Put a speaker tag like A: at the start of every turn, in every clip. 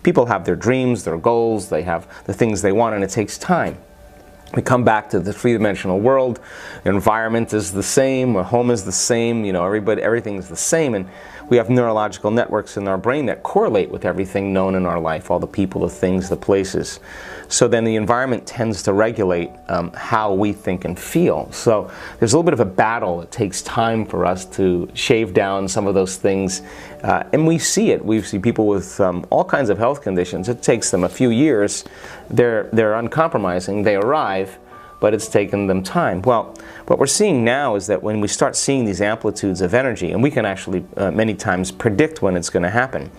A: People have their dreams, their goals, they have the things they want, and it takes time. We come back to the three-dimensional world. The environment is the same, our home is the same, everything is the same, and we have neurological networks in our brain that correlate with everything known in our life, all the people, the things, the places. So then the environment tends to regulate how we think and feel. So there's a little bit of a battle. It takes time for us to shave down some of those things, and we see it. We see people with all kinds of health conditions. It takes them a few years. They're uncompromising. They arrive, but it's taken them time. Well, what we're seeing now is that when we start seeing these amplitudes of energy, and we can actually many times predict when it's going to happen,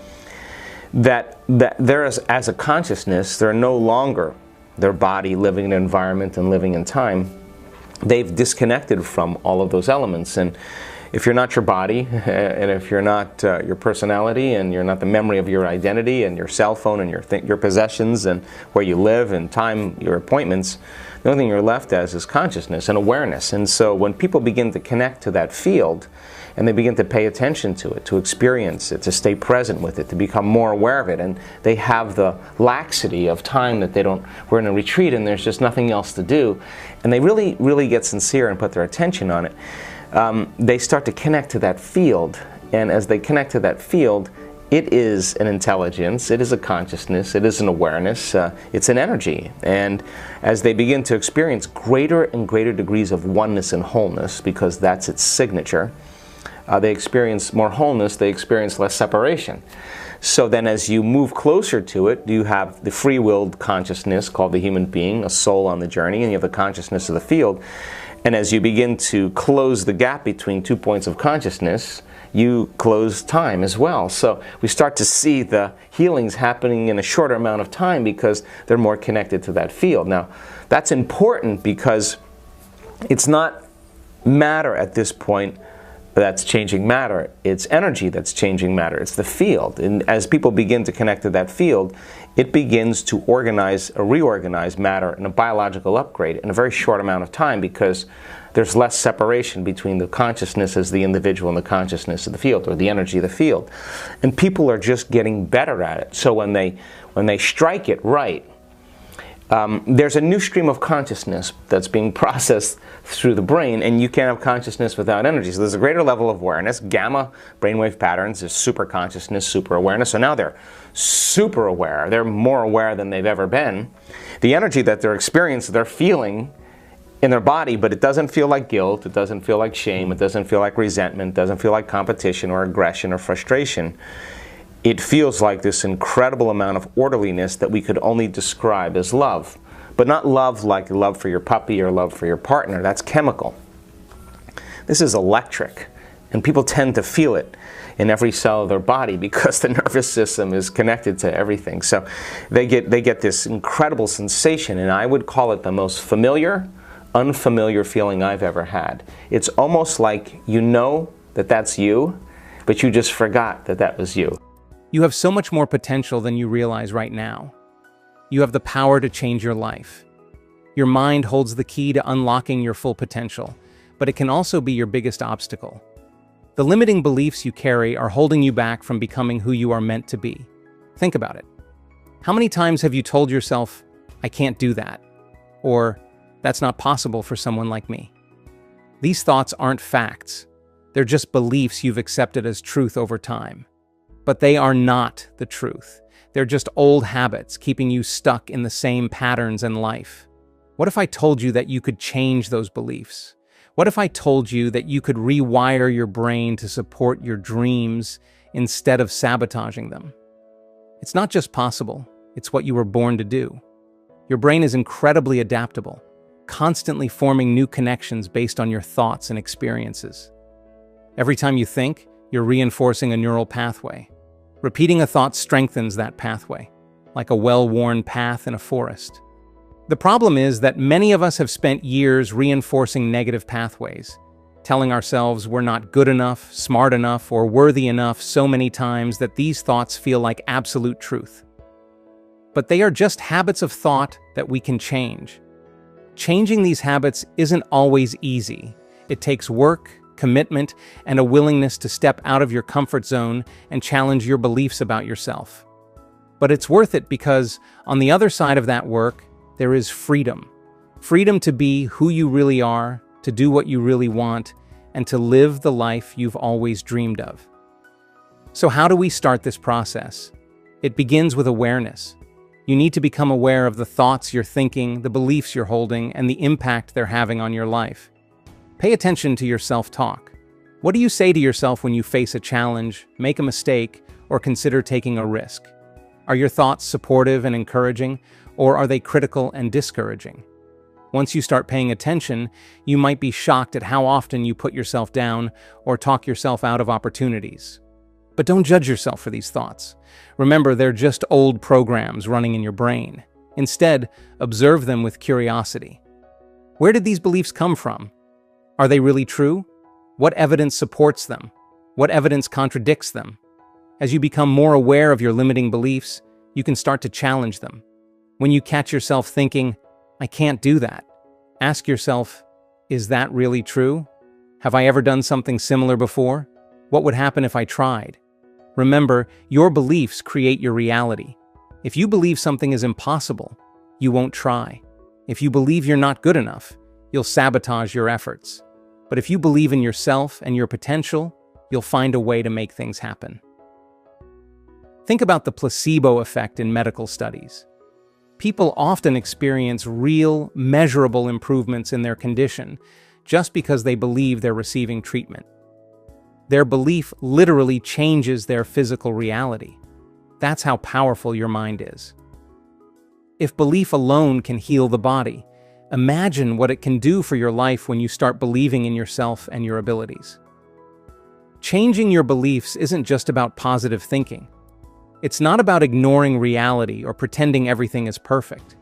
A: that there is, as a consciousness, they're no longer their body living in an environment and living in time. They've disconnected from all of those elements. And if you're not your body, and if you're not your personality, and you're not the memory of your identity, and your cell phone, and your possessions, and where you live, and time, your appointments, the only thing you're left as is consciousness and awareness. And so when people begin to connect to that field, and they begin to pay attention to it, to experience it, to stay present with it, to become more aware of it, and they have the laxity of time that we're in a retreat and there's just nothing else to do, and they really, really get sincere and put their attention on it, they start to connect to that field. And as they connect to that field, it is an intelligence, it is a consciousness, it is an awareness, it's an energy. And as they begin to experience greater and greater degrees of oneness and wholeness, because that's its signature, they experience more wholeness, they experience less separation. So then as you move closer to it, you have the free-willed consciousness called the human being, a soul on the journey, and you have the consciousness of the field. And as you begin to close the gap between 2 points of consciousness, you close time as well. So we start to see the healings happening in a shorter amount of time because they're more connected to that field. Now, that's important because it's not matter at this point that's changing matter. It's energy that's changing matter. It's the field. And as people begin to connect to that field, it begins to organize or reorganize matter in a biological upgrade in a very short amount of time, because there's less separation between the consciousness as the individual and the consciousness of the field, or the energy of the field. And people are just getting better at it. So when they strike it right, there's a new stream of consciousness that's being processed through the brain, and you can't have consciousness without energy. So there's a greater level of awareness. Gamma brainwave patterns is super consciousness, super awareness. So now they're super aware. They're more aware than they've ever been. The energy that they're experiencing, they're feeling in their body, but it doesn't feel like guilt, it doesn't feel like shame, it doesn't feel like resentment, it doesn't feel like competition or aggression or frustration. It feels like this incredible amount of orderliness that we could only describe as love. But not love like love for your puppy or love for your partner. That's chemical. This is electric. And people tend to feel it in every cell of their body because the nervous system is connected to everything. So they get this incredible sensation, and I would call it the most familiar, unfamiliar feeling I've ever had. It's almost like you know that that's you, but you just forgot that that was you.
B: You have so much more potential than you realize right now. You have the power to change your life. Your mind holds the key to unlocking your full potential, but it can also be your biggest obstacle. The limiting beliefs you carry are holding you back from becoming who you are meant to be. Think about it. How many times have you told yourself, "I can't do that," or "That's not possible for someone like me"? These thoughts aren't facts. They're just beliefs you've accepted as truth over time. But they are not the truth. They're just old habits keeping you stuck in the same patterns in life. What if I told you that you could change those beliefs? What if I told you that you could rewire your brain to support your dreams instead of sabotaging them? It's not just possible, it's what you were born to do. Your brain is incredibly adaptable, constantly forming new connections based on your thoughts and experiences. Every time you think, you're reinforcing a neural pathway. Repeating a thought strengthens that pathway, like a well-worn path in a forest. The problem is that many of us have spent years reinforcing negative pathways, telling ourselves we're not good enough, smart enough, or worthy enough so many times that these thoughts feel like absolute truth. But they are just habits of thought that we can change. Changing these habits isn't always easy. It takes work, commitment, and a willingness to step out of your comfort zone and challenge your beliefs about yourself. But it's worth it because on the other side of that work, there is freedom. Freedom to be who you really are, to do what you really want, and to live the life you've always dreamed of. So how do we start this process? It begins with awareness. You need to become aware of the thoughts you're thinking, the beliefs you're holding, and the impact they're having on your life. Pay attention to your self-talk. What do you say to yourself when you face a challenge, make a mistake, or consider taking a risk? Are your thoughts supportive and encouraging, or are they critical and discouraging? Once you start paying attention, you might be shocked at how often you put yourself down or talk yourself out of opportunities. But don't judge yourself for these thoughts. Remember, they're just old programs running in your brain. Instead, observe them with curiosity. Where did these beliefs come from? Are they really true? What evidence supports them? What evidence contradicts them? As you become more aware of your limiting beliefs, you can start to challenge them. When you catch yourself thinking, "I can't do that," ask yourself, "Is that really true? Have I ever done something similar before? What would happen if I tried?" Remember, your beliefs create your reality. If you believe something is impossible, you won't try. If you believe you're not good enough, you'll sabotage your efforts. But if you believe in yourself and your potential, you'll find a way to make things happen. Think about the placebo effect in medical studies. People often experience real, measurable improvements in their condition just because they believe they're receiving treatment. Their belief literally changes their physical reality. That's how powerful your mind is. If belief alone can heal the body, imagine what it can do for your life when you start believing in yourself and your abilities. Changing your beliefs isn't just about positive thinking. It's not about ignoring reality or pretending everything is perfect.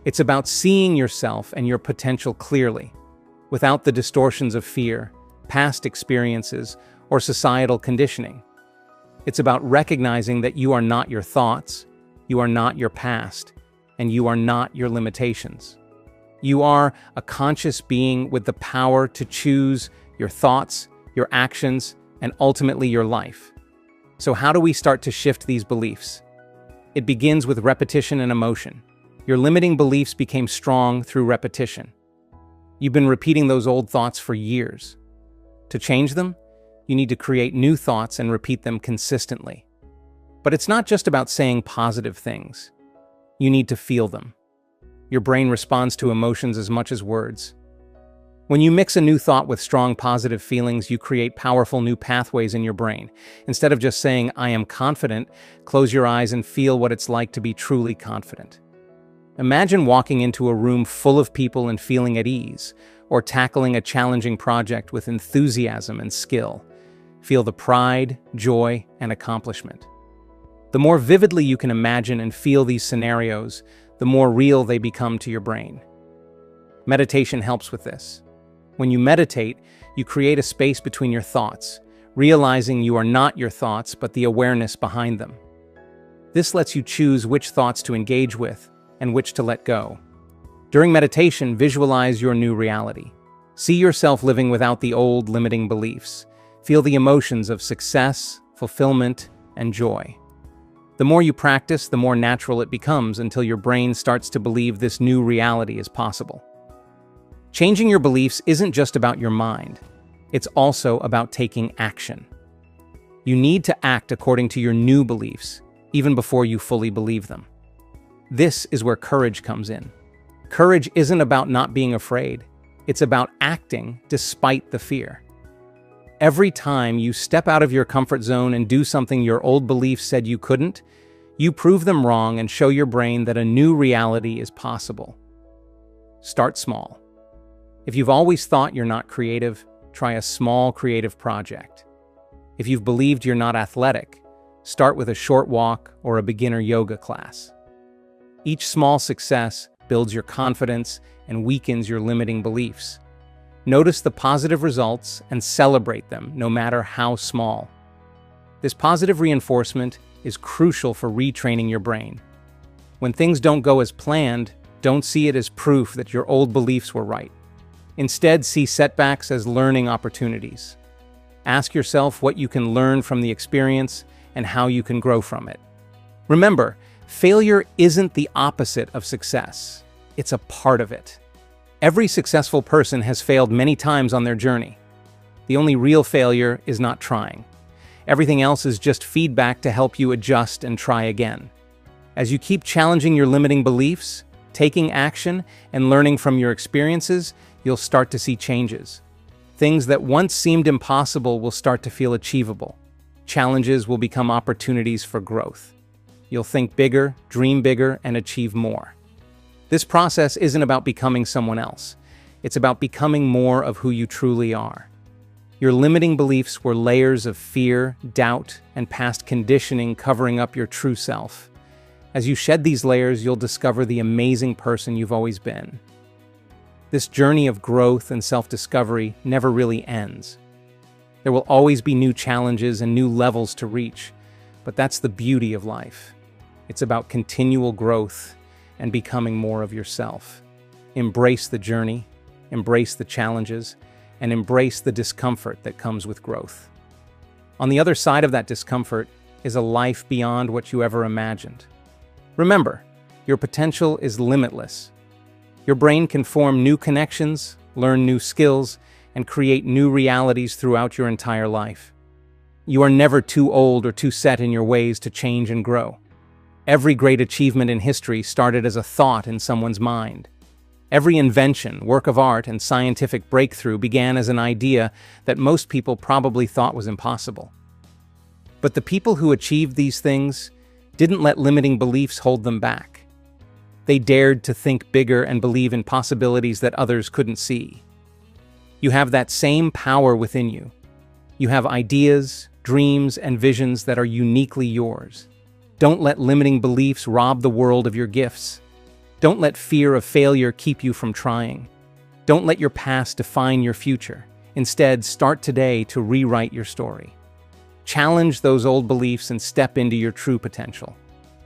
B: It's about seeing yourself and your potential clearly, without the distortions of fear, past experiences, or societal conditioning. It's about recognizing that you are not your thoughts, you are not your past, and you are not your limitations. You are a conscious being with the power to choose your thoughts, your actions, and ultimately your life. So how do we start to shift these beliefs? It begins with repetition and emotion. Your limiting beliefs became strong through repetition. You've been repeating those old thoughts for years. To change them, you need to create new thoughts and repeat them consistently. But it's not just about saying positive things. You need to feel them. Your brain responds to emotions as much as words. When you mix a new thought with strong positive feelings, you create powerful new pathways in your brain. Instead of just saying, "I am confident," close your eyes and feel what it's like to be truly confident. Imagine walking into a room full of people and feeling at ease, or tackling a challenging project with enthusiasm and skill. Feel the pride, joy, and accomplishment. The more vividly you can imagine and feel these scenarios, the more real they become to your brain. Meditation helps with this. When you meditate, you create a space between your thoughts, realizing you are not your thoughts but the awareness behind them. This lets you choose which thoughts to engage with and which to let go. During meditation, visualize your new reality. See yourself living without the old limiting beliefs. Feel the emotions of success, fulfillment, and joy. The more you practice, the more natural it becomes until your brain starts to believe this new reality is possible. Changing your beliefs isn't just about your mind. It's also about taking action. You need to act according to your new beliefs, even before you fully believe them. This is where courage comes in. Courage isn't about not being afraid. It's about acting despite the fear. Every time you step out of your comfort zone and do something your old beliefs said you couldn't, you prove them wrong and show your brain that a new reality is possible. Start small. If you've always thought you're not creative, try a small creative project. If you've believed you're not athletic, start with a short walk or a beginner yoga class. Each small success builds your confidence and weakens your limiting beliefs. Notice the positive results and celebrate them, no matter how small. This positive reinforcement is crucial for retraining your brain. When things don't go as planned, don't see it as proof that your old beliefs were right. Instead, see setbacks as learning opportunities. Ask yourself what you can learn from the experience and how you can grow from it. Remember, Failure isn't the opposite of success. It's a part of it. Every successful person has failed many times on their journey. The only real failure is not trying. Everything else is just feedback to help you adjust and try again. As you keep challenging your limiting beliefs, taking action, and learning from your experiences, you'll start to see changes. Things that once seemed impossible will start to feel achievable. Challenges will become opportunities for growth. You'll think bigger, dream bigger, and achieve more. This process isn't about becoming someone else. It's about becoming more of who you truly are. Your limiting beliefs were layers of fear, doubt, and past conditioning covering up your true self. As you shed these layers, you'll discover the amazing person you've always been. This journey of growth and self-discovery never really ends. There will always be new challenges and new levels to reach, but that's the beauty of life. It's about continual growth and becoming more of yourself. Embrace the journey, embrace the challenges, and embrace the discomfort that comes with growth. On the other side of that discomfort is a life beyond what you ever imagined. Remember, your potential is limitless. Your brain can form new connections, learn new skills, and create new realities throughout your entire life. You are never too old or too set in your ways to change and grow. Every great achievement in history started as a thought in someone's mind. Every invention, work of art, and scientific breakthrough began as an idea that most people probably thought was impossible. But the people who achieved these things didn't let limiting beliefs hold them back. They dared to think bigger and believe in possibilities that others couldn't see. You have that same power within you. You have ideas, dreams, and visions that are uniquely yours. Don't let limiting beliefs rob the world of your gifts. Don't let fear of failure keep you from trying. Don't let your past define your future. Instead, start today to rewrite your story. Challenge those old beliefs and step into your true potential.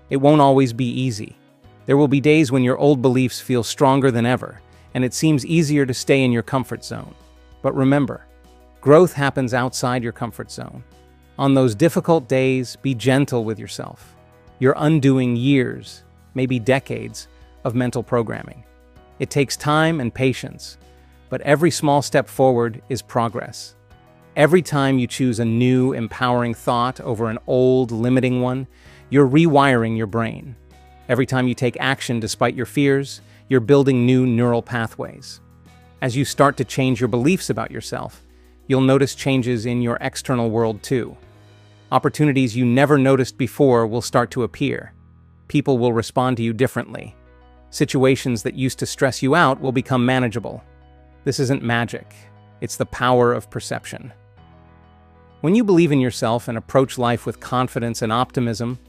B: It won't always be easy. There will be days when your old beliefs feel stronger than ever, and it seems easier to stay in your comfort zone. But remember, growth happens outside your comfort zone. On those difficult days, be gentle with yourself. You're undoing years, maybe decades, of mental programming. It takes time and patience, but every small step forward is progress. Every time you choose a new, empowering thought over an old, limiting one, you're rewiring your brain. Every time you take action despite your fears, you're building new neural pathways. As you start to change your beliefs about yourself, you'll notice changes in your external world too. Opportunities you never noticed before will start to appear. People will respond to you differently. Situations that used to stress you out will become manageable. This isn't magic. It's the power of perception. When you believe in yourself and approach life with confidence and optimism,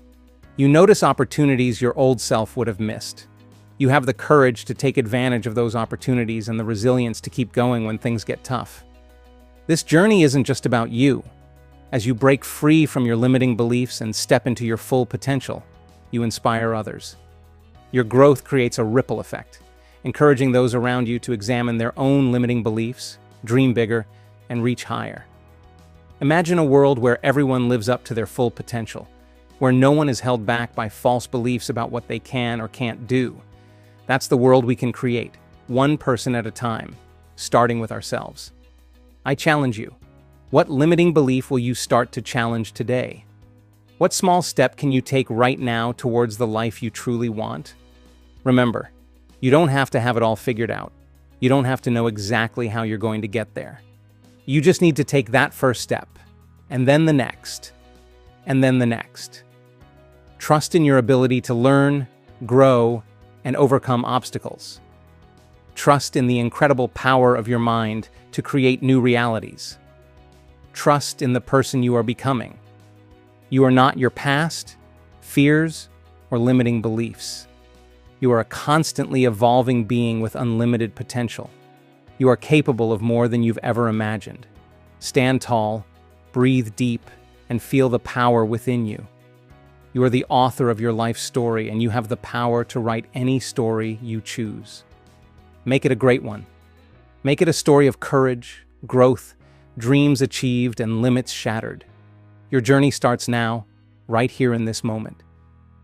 B: you notice opportunities your old self would have missed. You have the courage to take advantage of those opportunities and the resilience to keep going when things get tough. This journey isn't just about you. As you break free from your limiting beliefs and step into your full potential, you inspire others. Your growth creates a ripple effect, encouraging those around you to examine their own limiting beliefs, dream bigger, and reach higher. Imagine a world where everyone lives up to their full potential, where no one is held back by false beliefs about what they can or can't do. That's the world we can create, one person at a time, starting with ourselves. I challenge you. What limiting belief will you start to challenge today? What small step can you take right now towards the life you truly want? Remember, you don't have to have it all figured out. You don't have to know exactly how you're going to get there. You just need to take that first step, and then the next, and then the next. Trust in your ability to learn, grow, and overcome obstacles. Trust in the incredible power of your mind to create new realities. Trust in the person you are becoming. You are not your past, fears, or limiting beliefs. You are a constantly evolving being with unlimited potential. You are capable of more than you've ever imagined. Stand tall, breathe deep, and feel the power within you. You are the author of your life story, and you have the power to write any story you choose. Make it a great one. Make it a story of courage, growth, dreams achieved, and limits shattered. Your journey starts now, right here in this moment.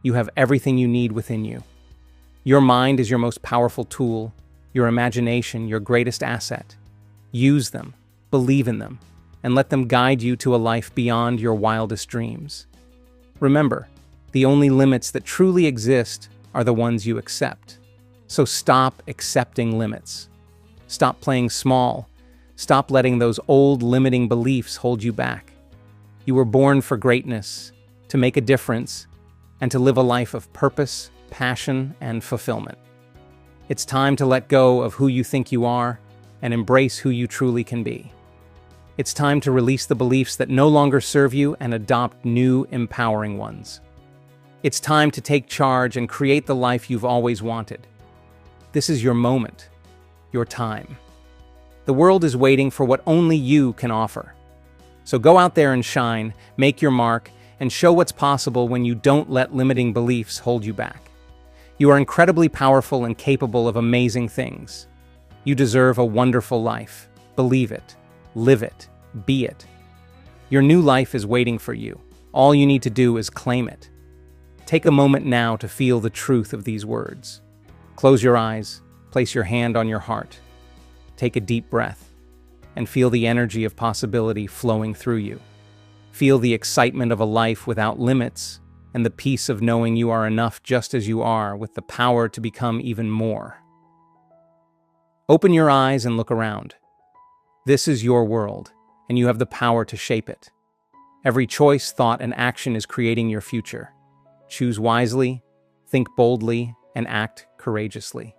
B: You have everything you need within you. Your mind is your most powerful tool, your imagination your greatest asset. Use them, believe in them, and let them guide you to a life beyond your wildest dreams. Remember, the only limits that truly exist are the ones you accept. So stop accepting limits. Stop playing small. Stop letting those old limiting beliefs hold you back. You were born for greatness, to make a difference, and to live a life of purpose, passion, and fulfillment. It's time to let go of who you think you are and embrace who you truly can be. It's time to release the beliefs that no longer serve you and adopt new, empowering ones. It's time to take charge and create the life you've always wanted. This is your moment, your time. The world is waiting for what only you can offer. So go out there and shine, make your mark, and show what's possible when you don't let limiting beliefs hold you back. You are incredibly powerful and capable of amazing things. You deserve a wonderful life. Believe it, live it, be it. Your new life is waiting for you. All you need to do is claim it. Take a moment now to feel the truth of these words. Close your eyes, place your hand on your heart. Take a deep breath, and feel the energy of possibility flowing through you. Feel the excitement of a life without limits, and the peace of knowing you are enough just as you are, with the power to become even more. Open your eyes and look around. This is your world, and you have the power to shape it. Every choice, thought, and action is creating your future. Choose wisely, think boldly, and act courageously.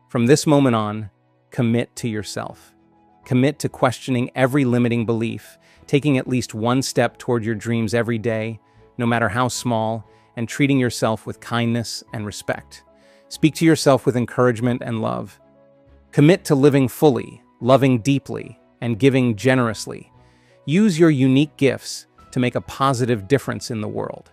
B: From this moment on, commit to yourself. Commit to questioning every limiting belief, taking at least one step toward your dreams every day, no matter how small, and treating yourself with kindness and respect. Speak to yourself with encouragement and love. Commit to living fully, loving deeply, and giving generously. Use your unique gifts to make a positive difference in the world.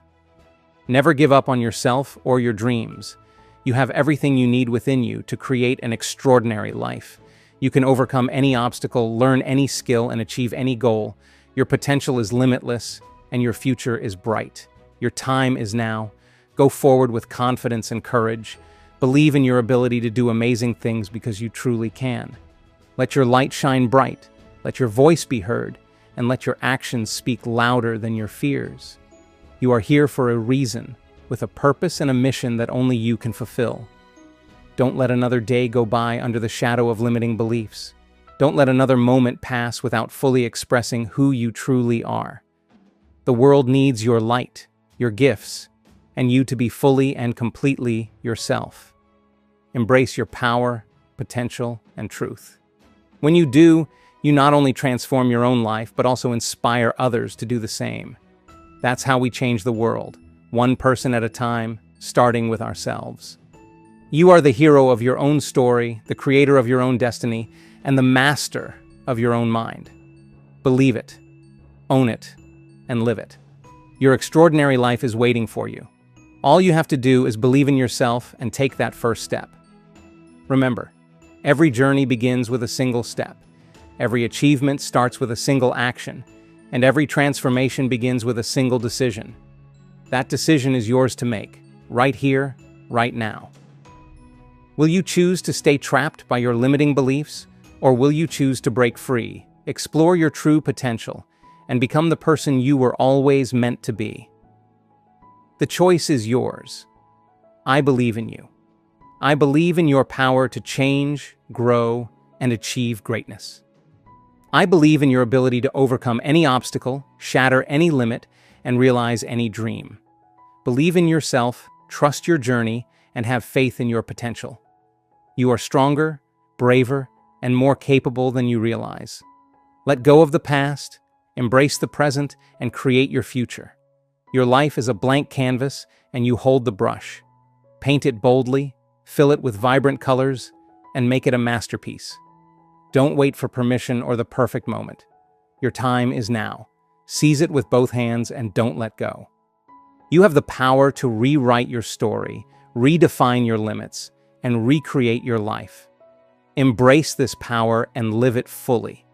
B: Never give up on yourself or your dreams. You have everything you need within you to create an extraordinary life. You can overcome any obstacle, learn any skill, and achieve any goal. Your potential is limitless, and your future is bright. Your time is now. Go forward with confidence and courage. Believe in your ability to do amazing things because you truly can. Let your light shine bright. Let your voice be heard, and let your actions speak louder than your fears. You are here for a reason, with a purpose and a mission that only you can fulfill. Don't let another day go by under the shadow of limiting beliefs. Don't let another moment pass without fully expressing who you truly are. The world needs your light, your gifts, and you to be fully and completely yourself. Embrace your power, potential, and truth. When you do, you not only transform your own life, but also inspire others to do the same. That's how we change the world, one person at a time, starting with ourselves. You are the hero of your own story, the creator of your own destiny, and the master of your own mind. Believe it, own it, and live it. Your extraordinary life is waiting for you. All you have to do is believe in yourself and take that first step. Remember, every journey begins with a single step. Every achievement starts with a single action, and every transformation begins with a single decision. That decision is yours to make, right here, right now. Will you choose to stay trapped by your limiting beliefs, or will you choose to break free, explore your true potential, and become the person you were always meant to be? The choice is yours. I believe in you. I believe in your power to change, grow, and achieve greatness. I believe in your ability to overcome any obstacle, shatter any limit, and realize any dream. Believe in yourself, trust your journey, and have faith in your potential. You are stronger, braver, and more capable than you realize. Let go of the past, embrace the present, and create your future. Your life is a blank canvas, and you hold the brush. Paint it boldly, fill it with vibrant colors, and make it a masterpiece. Don't wait for permission or the perfect moment. Your time is now. Seize it with both hands and don't let go. You have the power to rewrite your story, redefine your limits, and recreate your life. Embrace this power and live it fully.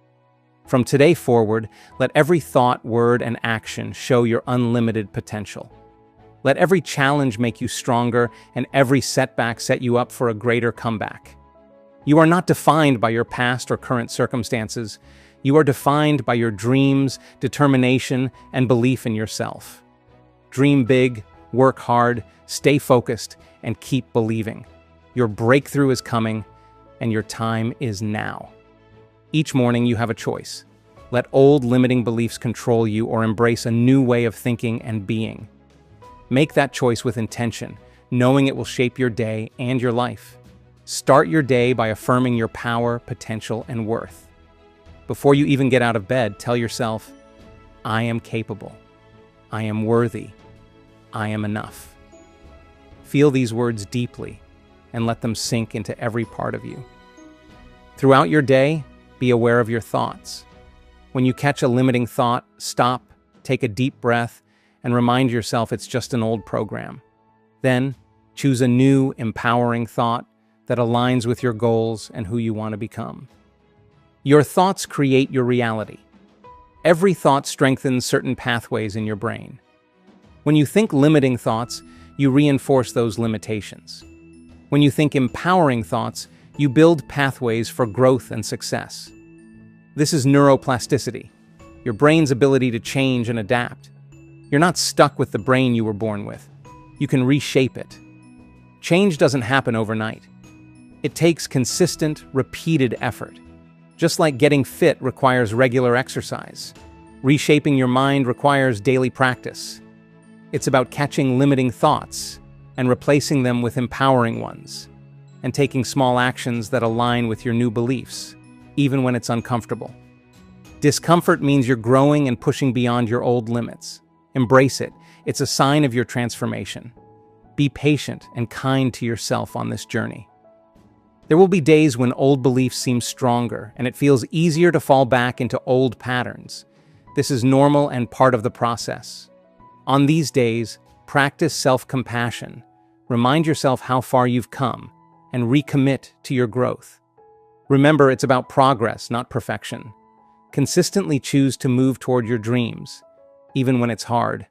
B: From today forward, let every thought, word, and action show your unlimited potential. Let every challenge make you stronger, and every setback set you up for a greater comeback. You are not defined by your past or current circumstances. You are defined by your dreams, determination, and belief in yourself. Dream big, work hard, stay focused, and keep believing. Your breakthrough is coming, and your time is now. Each morning you have a choice. Let old limiting beliefs control you or embrace a new way of thinking and being. Make that choice with intention, knowing it will shape your day and your life. Start your day by affirming your power, potential, and worth. Before you even get out of bed, tell yourself, I am capable. I am worthy. I am enough. Feel these words deeply and let them sink into every part of you. Throughout your day, be aware of your thoughts. When you catch a limiting thought, stop, take a deep breath, and remind yourself it's just an old program. Then, choose a new, empowering thought that aligns with your goals and who you want to become. Your thoughts create your reality. Every thought strengthens certain pathways in your brain. When you think limiting thoughts, you reinforce those limitations. When you think empowering thoughts, you build pathways for growth and success. This is neuroplasticity, your brain's ability to change and adapt. You're not stuck with the brain you were born with. You can reshape it. Change doesn't happen overnight. It takes consistent, repeated effort. Just like getting fit requires regular exercise, reshaping your mind requires daily practice. It's about catching limiting thoughts and replacing them with empowering ones, and taking small actions that align with your new beliefs, even when it's uncomfortable. Discomfort means you're growing and pushing beyond your old limits. Embrace it. It's a sign of your transformation. Be patient and kind to yourself on this journey. There will be days when old beliefs seem stronger, and it feels easier to fall back into old patterns. This is normal and part of the process. On these days, practice self-compassion. Remind yourself how far you've come, and recommit to your growth. Remember, it's about progress, not perfection. Consistently choose to move toward your dreams, even when it's hard.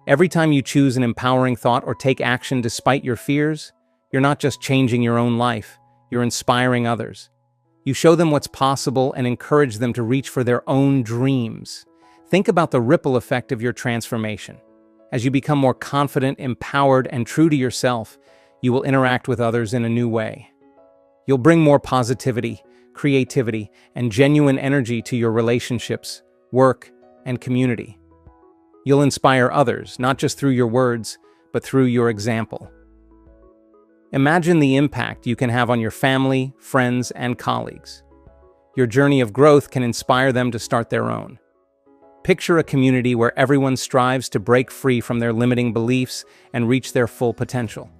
B: Every time you choose an empowering thought or take action despite your fears, you're not just changing your own life, you're inspiring others. You show them what's possible and encourage them to reach for their own dreams. Think about the ripple effect of your transformation. As you become more confident, empowered, and true to yourself, you will interact with others in a new way. You'll bring more positivity, creativity, and genuine energy to your relationships, work, and community. You'll inspire others, not just through your words, but through your example. Imagine the impact you can have on your family, friends, and colleagues. Your journey of growth can inspire them to start their own. Picture a community where everyone strives to break free from their limiting beliefs and reach their full potential.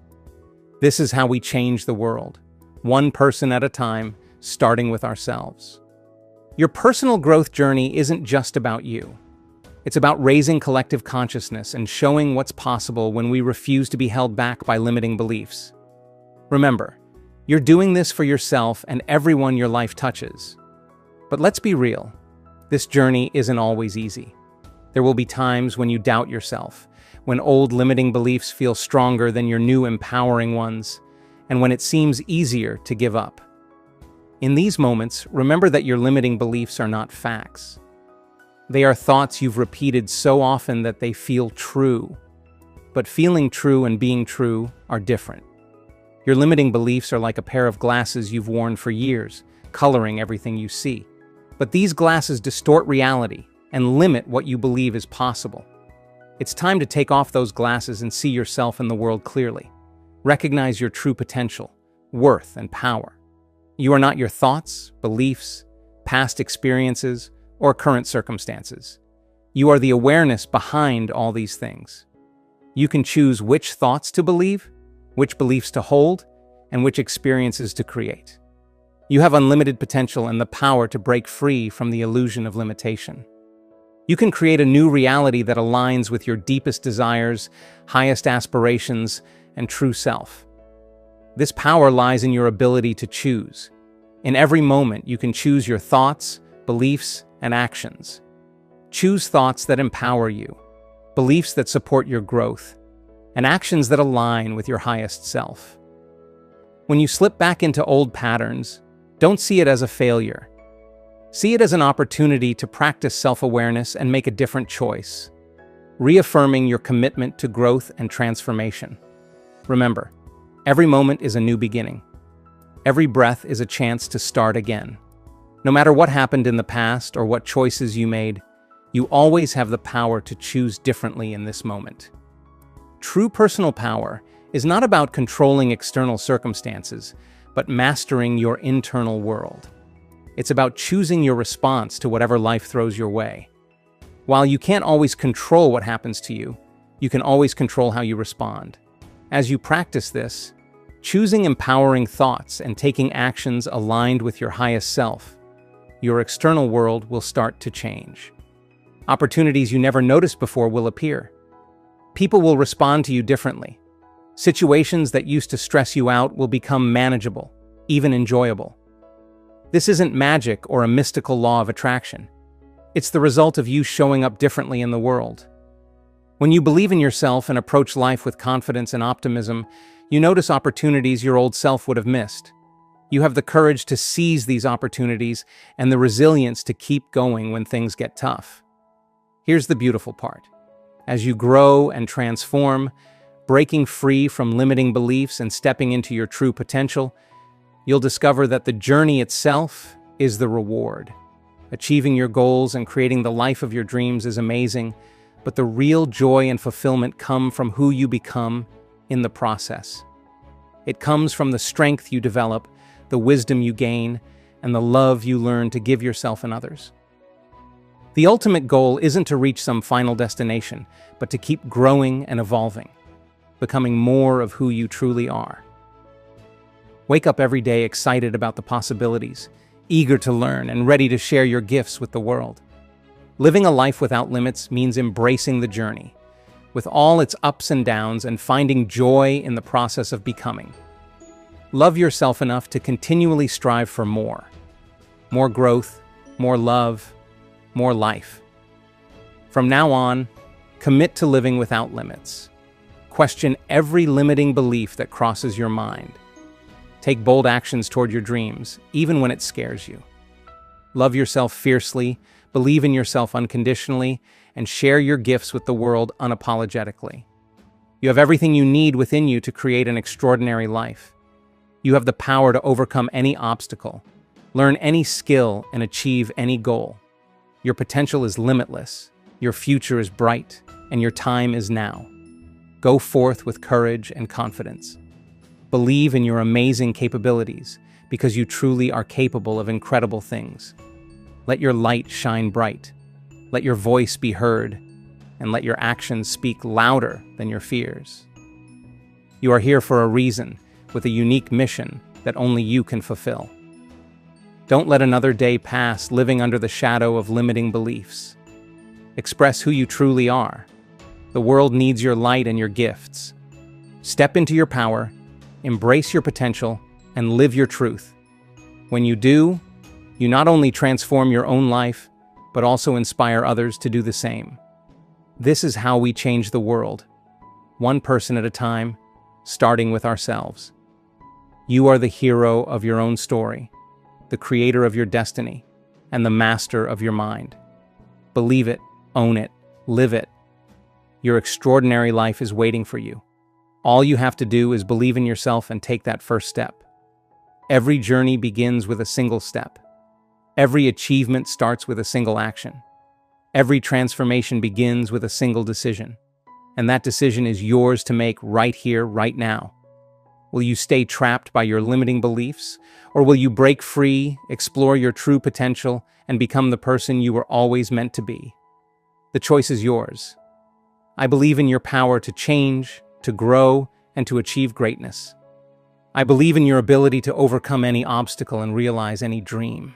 B: This is how we change the world, one person at a time, starting with ourselves. Your personal growth journey isn't just about you. It's about raising collective consciousness and showing what's possible when we refuse to be held back by limiting beliefs. Remember, you're doing this for yourself and everyone your life touches. But let's be real, this journey isn't always easy. There will be times when you doubt yourself, when old limiting beliefs feel stronger than your new empowering ones, and when it seems easier to give up. In these moments, remember that your limiting beliefs are not facts. They are thoughts you've repeated so often that they feel true. But feeling true and being true are different. Your limiting beliefs are like a pair of glasses you've worn for years, coloring everything you see. But these glasses distort reality and limit what you believe is possible. It's time to take off those glasses and see yourself and the world clearly. Recognize your true potential, worth, and power. You are not your thoughts, beliefs, past experiences, or current circumstances. You are the awareness behind all these things. You can choose which thoughts to believe, which beliefs to hold, and which experiences to create. You have unlimited potential and the power to break free from the illusion of limitation. You can create a new reality that aligns with your deepest desires, highest aspirations, and true self. This power lies in your ability to choose. In every moment, you can choose your thoughts, beliefs, and actions. Choose thoughts that empower you, beliefs that support your growth, and actions that align with your highest self. When you slip back into old patterns, don't see it as a failure. See it as an opportunity to practice self-awareness and make a different choice, reaffirming your commitment to growth and transformation. Remember, every moment is a new beginning. Every breath is a chance to start again. No matter what happened in the past or what choices you made, you always have the power to choose differently in this moment. True personal power is not about controlling external circumstances, but mastering your internal world. It's about choosing your response to whatever life throws your way. While you can't always control what happens to you, you can always control how you respond. As you practice this, choosing empowering thoughts and taking actions aligned with your highest self, your external world will start to change. Opportunities you never noticed before will appear. People will respond to you differently. Situations that used to stress you out will become manageable, even enjoyable. This isn't magic or a mystical law of attraction. It's the result of you showing up differently in the world. When you believe in yourself and approach life with confidence and optimism, you notice opportunities your old self would have missed. You have the courage to seize these opportunities and the resilience to keep going when things get tough. Here's the beautiful part. As you grow and transform, breaking free from limiting beliefs and stepping into your true potential, you'll discover that the journey itself is the reward. Achieving your goals and creating the life of your dreams is amazing, but the real joy and fulfillment come from who you become in the process. It comes from the strength you develop, the wisdom you gain, and the love you learn to give yourself and others. The ultimate goal isn't to reach some final destination, but to keep growing and evolving, becoming more of who you truly are. Wake up every day excited about the possibilities, eager to learn and ready to share your gifts with the world. Living a life without limits means embracing the journey, with all its ups and downs, and finding joy in the process of becoming. Love yourself enough to continually strive for more. More growth, more love, more life. From now on, commit to living without limits. Question every limiting belief that crosses your mind. Take bold actions toward your dreams, even when it scares you. Love yourself fiercely, believe in yourself unconditionally, and share your gifts with the world unapologetically. You have everything you need within you to create an extraordinary life. You have the power to overcome any obstacle, learn any skill, and achieve any goal. Your potential is limitless, your future is bright, and your time is now. Go forth with courage and confidence. Believe in your amazing capabilities, because you truly are capable of incredible things. Let your light shine bright. Let your voice be heard, and let your actions speak louder than your fears. You are here for a reason, with a unique mission that only you can fulfill. Don't let another day pass living under the shadow of limiting beliefs. Express who you truly are. The world needs your light and your gifts. Step into your power, embrace your potential, and live your truth. When you do, you not only transform your own life, but also inspire others to do the same. This is how we change the world, one person at a time, starting with ourselves. You are the hero of your own story, the creator of your destiny, and the master of your mind. Believe it, own it, live it. Your extraordinary life is waiting for you. All you have to do is believe in yourself and take that first step. Every journey begins with a single step. Every achievement starts with a single action. Every transformation begins with a single decision. And that decision is yours to make right here, right now. Will you stay trapped by your limiting beliefs? Or will you break free, explore your true potential, and become the person you were always meant to be? The choice is yours. I believe in your power to change, to grow, and to achieve greatness. I believe in your ability to overcome any obstacle and realize any dream.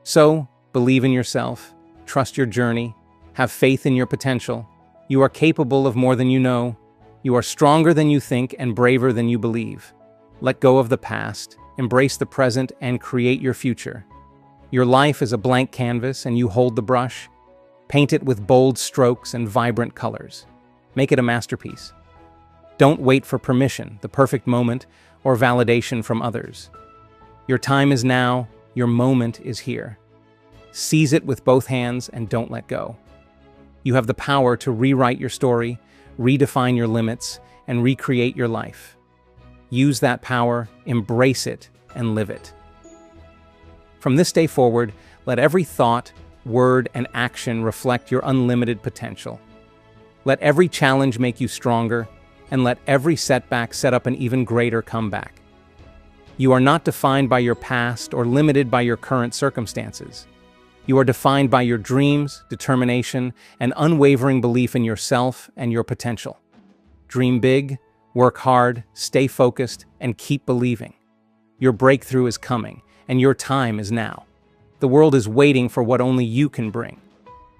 B: So, believe in yourself, trust your journey, have faith in your potential. You are capable of more than you know. You are stronger than you think and braver than you believe. Let go of the past, embrace the present, and create your future. Your life is a blank canvas and you hold the brush. Paint it with bold strokes and vibrant colors. Make it a masterpiece. Don't wait for permission, the perfect moment, or validation from others. Your time is now, your moment is here. Seize it with both hands and don't let go. You have the power to rewrite your story, redefine your limits, and recreate your life. Use that power, embrace it, and live it. From this day forward, let every thought, word, and action reflect your unlimited potential. Let every challenge make you stronger, and let every setback set up an even greater comeback. You are not defined by your past or limited by your current circumstances. You are defined by your dreams, determination, and unwavering belief in yourself and your potential. Dream big, work hard, stay focused, and keep believing. Your breakthrough is coming, and your time is now. The world is waiting for what only you can bring.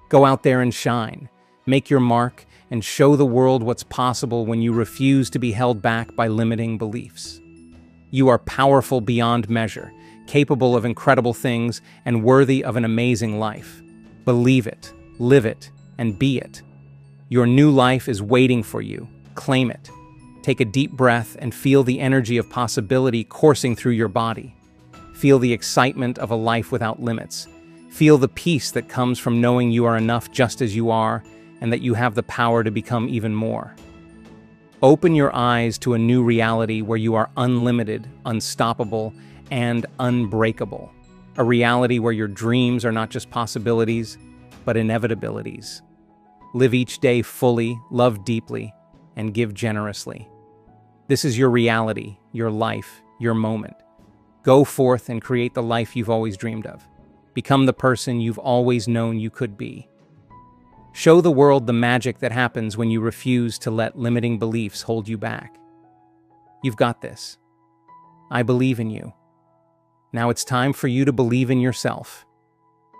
B: Go out there and shine, make your mark, and show the world what's possible when you refuse to be held back by limiting beliefs. You are powerful beyond measure, capable of incredible things, and worthy of an amazing life. Believe it, live it, and be it. Your new life is waiting for you. Claim it. Take a deep breath and feel the energy of possibility coursing through your body. Feel the excitement of a life without limits. Feel the peace that comes from knowing you are enough just as you are, and that you have the power to become even more. Open your eyes to a new reality where you are unlimited, unstoppable, and unbreakable. A reality where your dreams are not just possibilities, but inevitabilities. Live each day fully, love deeply, and give generously. This is your reality, your life, your moment. Go forth and create the life you've always dreamed of. Become the person you've always known you could be. Show the world the magic that happens when you refuse to let limiting beliefs hold you back. You've got this. I believe in you. Now it's time for you to believe in yourself.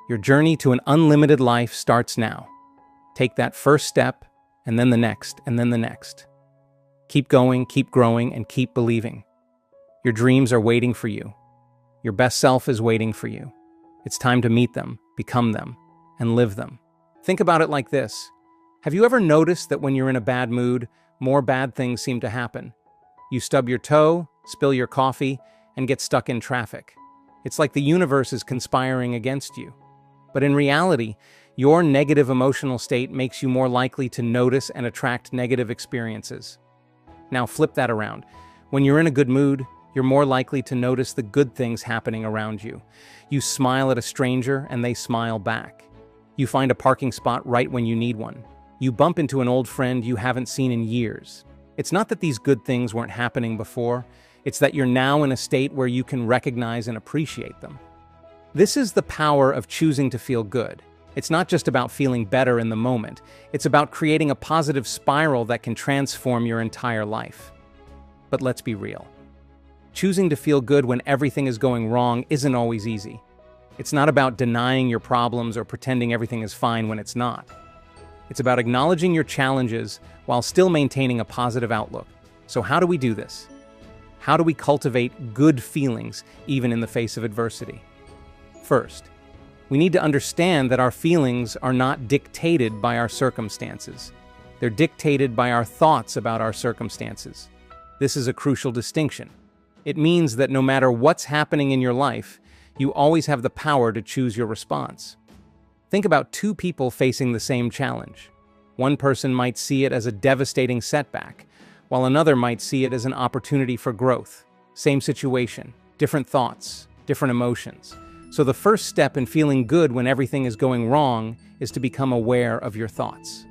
B: Your journey to an unlimited life starts now. Take that first step, and then the next, and then the next. Keep going, keep growing, and keep believing. Your dreams are waiting for you. Your best self is waiting for you. It's time to meet them, become them, and live them. Think about it like this. Have you ever noticed that when you're in a bad mood, more bad things seem to happen? You stub your toe, spill your coffee, and get stuck in traffic. It's like the universe is conspiring against you. But in reality, your negative emotional state makes you more likely to notice and attract negative experiences. Now flip that around. When you're in a good mood, you're more likely to notice the good things happening around you. You smile at a stranger and they smile back. You find a parking spot right when you need one. You bump into an old friend you haven't seen in years. It's not that these good things weren't happening before, it's that you're now in a state where you can recognize and appreciate them. This is the power of choosing to feel good. It's not just about feeling better in the moment, it's about creating a positive spiral that can transform your entire life. But let's be real. Choosing to feel good when everything is going wrong isn't always easy. It's not about denying your problems or pretending everything is fine when it's not. It's about acknowledging your challenges while still maintaining a positive outlook. So how do we do this? How do we cultivate good feelings even in the face of adversity? First, we need to understand that our feelings are not dictated by our circumstances. They're dictated by our thoughts about our circumstances. This is a crucial distinction. It means that no matter what's happening in your life, you always have the power to choose your response. Think about two people facing the same challenge. One person might see it as a devastating setback, while another might see it as an opportunity for growth. Same situation, different thoughts, different emotions. So the first step in feeling good when everything is going wrong is to become aware of your thoughts.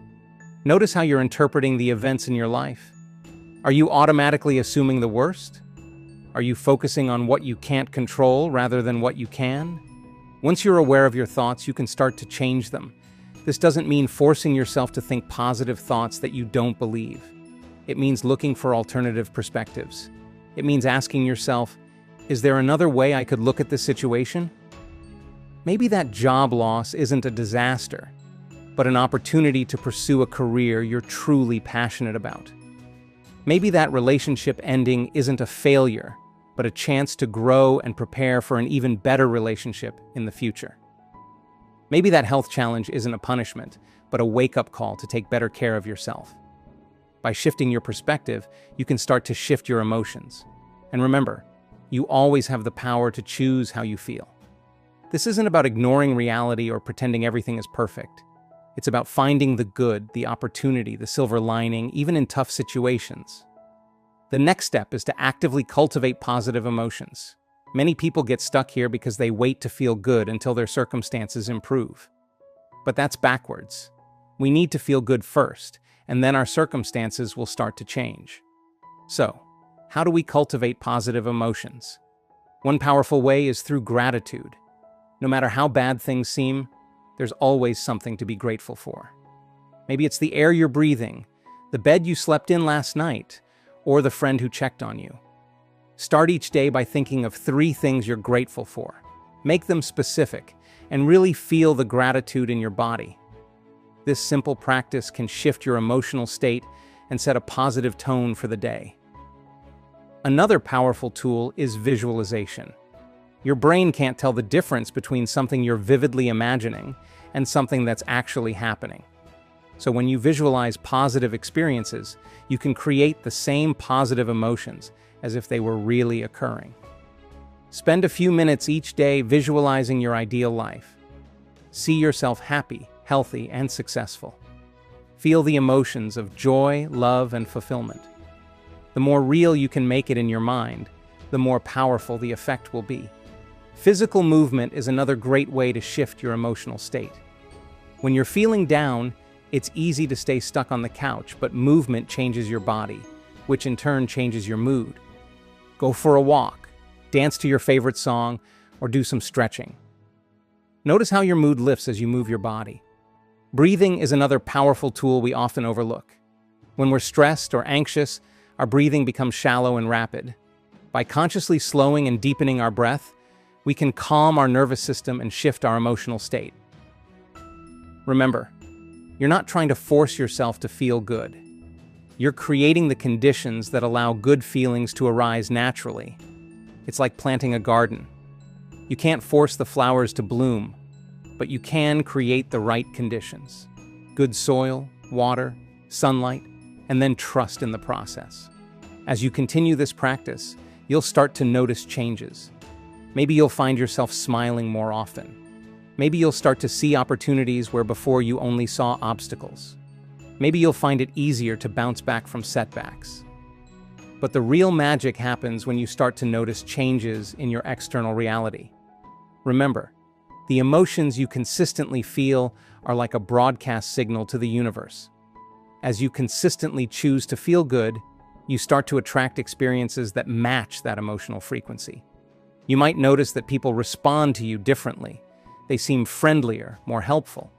B: Notice how you're interpreting the events in your life. Are you automatically assuming the worst? Are you focusing on what you can't control rather than what you can? Once you're aware of your thoughts, you can start to change them. This doesn't mean forcing yourself to think positive thoughts that you don't believe. It means looking for alternative perspectives. It means asking yourself, is there another way I could look at this situation? Maybe that job loss isn't a disaster, but an opportunity to pursue a career you're truly passionate about. Maybe that relationship ending isn't a failure, but a chance to grow and prepare for an even better relationship in the future. Maybe that health challenge isn't a punishment, but a wake-up call to take better care of yourself. By shifting your perspective, you can start to shift your emotions. And remember, you always have the power to choose how you feel. This isn't about ignoring reality or pretending everything is perfect. It's about finding the good, the opportunity, the silver lining, even in tough situations. The next step is to actively cultivate positive emotions. Many people get stuck here because they wait to feel good until their circumstances improve. But that's backwards. We need to feel good first, and then our circumstances will start to change. So, how do we cultivate positive emotions? One powerful way is through gratitude. No matter how bad things seem, there's always something to be grateful for. Maybe it's the air you're breathing, the bed you slept in last night, or the friend who checked on you. Start each day by thinking of 3 things you're grateful for. Make them specific, and really feel the gratitude in your body. This simple practice can shift your emotional state and set a positive tone for the day. Another powerful tool is visualization. Your brain can't tell the difference between something you're vividly imagining and something that's actually happening. So when you visualize positive experiences, you can create the same positive emotions as if they were really occurring. Spend a few minutes each day visualizing your ideal life. See yourself happy, healthy, and successful. Feel the emotions of joy, love, and fulfillment. The more real you can make it in your mind, the more powerful the effect will be. Physical movement is another great way to shift your emotional state. When you're feeling down, it's easy to stay stuck on the couch, but movement changes your body, which in turn changes your mood. Go for a walk, dance to your favorite song, or do some stretching. Notice how your mood lifts as you move your body. Breathing is another powerful tool we often overlook. When we're stressed or anxious, our breathing becomes shallow and rapid. By consciously slowing and deepening our breath, we can calm our nervous system and shift our emotional state. Remember, you're not trying to force yourself to feel good. You're creating the conditions that allow good feelings to arise naturally. It's like planting a garden. You can't force the flowers to bloom, but you can create the right conditions. Good soil, water, sunlight, and then trust in the process. As you continue this practice, you'll start to notice changes. Maybe you'll find yourself smiling more often. Maybe you'll start to see opportunities where before you only saw obstacles. Maybe you'll find it easier to bounce back from setbacks. But the real magic happens when you start to notice changes in your external reality. Remember, the emotions you consistently feel are like a broadcast signal to the universe. As you consistently choose to feel good, you start to attract experiences that match that emotional frequency. You might notice that people respond to you differently. They seem friendlier, more helpful.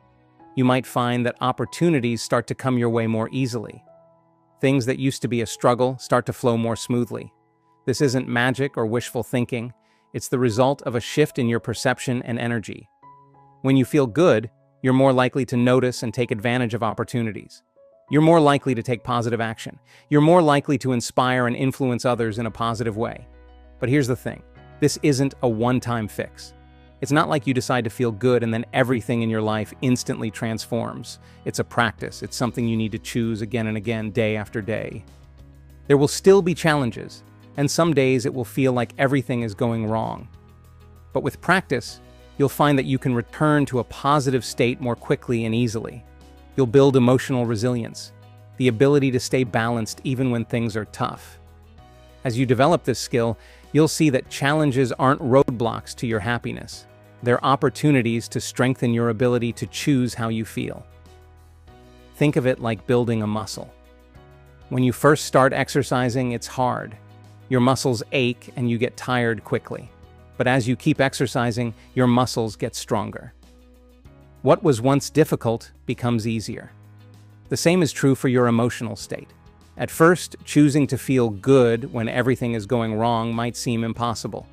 B: You might find that opportunities start to come your way more easily. Things that used to be a struggle start to flow more smoothly. This isn't magic or wishful thinking. It's the result of a shift in your perception and energy. When you feel good, you're more likely to notice and take advantage of opportunities. You're more likely to take positive action. You're more likely to inspire and influence others in a positive way. But here's the thing. This isn't a one-time fix. It's not like you decide to feel good and then everything in your life instantly transforms. It's a practice. It's something you need to choose again and again, day after day. There will still be challenges, and some days it will feel like everything is going wrong. But with practice, you'll find that you can return to a positive state more quickly and easily. You'll build emotional resilience, the ability to stay balanced even when things are tough. As you develop this skill, you'll see that challenges aren't roadblocks to your happiness. They're opportunities to strengthen your ability to choose how you feel. Think of it like building a muscle. When you first start exercising, it's hard. Your muscles ache and you get tired quickly. But as you keep exercising, your muscles get stronger. What was once difficult becomes easier. The same is true for your emotional state. At first, choosing to feel good when everything is going wrong might seem impossible.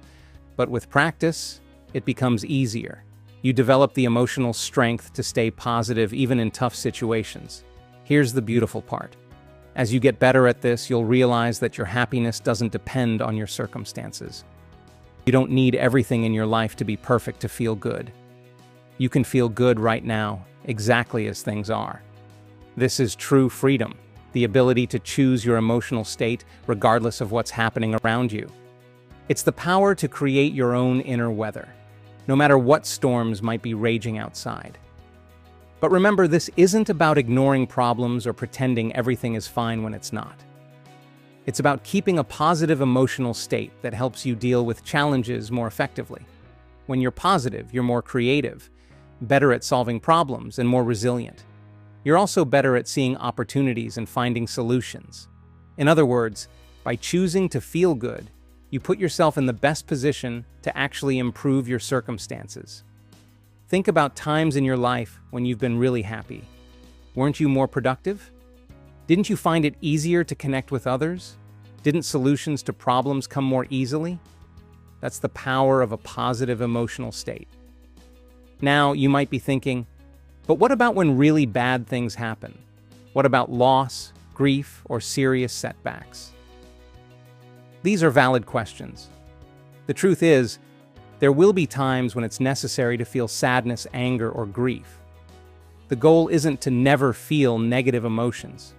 B: But with practice, it becomes easier. You develop the emotional strength to stay positive even in tough situations. Here's the beautiful part. As you get better at this, you'll realize that your happiness doesn't depend on your circumstances. You don't need everything in your life to be perfect to feel good. You can feel good right now, exactly as things are. This is true freedom. the ability to choose your emotional state regardless of what's happening around you. It's the power to create your own inner weather, no matter what storms might be raging outside. But remember, this isn't about ignoring problems or pretending everything is fine when it's not. It's about keeping a positive emotional state that helps you deal with challenges more effectively. When you're positive, you're more creative, better at solving problems, and more resilient. You're also better at seeing opportunities and finding solutions. In other words, by choosing to feel good, you put yourself in the best position to actually improve your circumstances. Think about times in your life when you've been really happy. Weren't you more productive? Didn't you find it easier to connect with others? Didn't solutions to problems come more easily? That's the power of a positive emotional state. Now, you might be thinking, but what about when really bad things happen? What about loss, grief, or serious setbacks? These are valid questions. The truth is, there will be times when it's necessary to feel sadness, anger, or grief. The goal isn't to never feel negative emotions.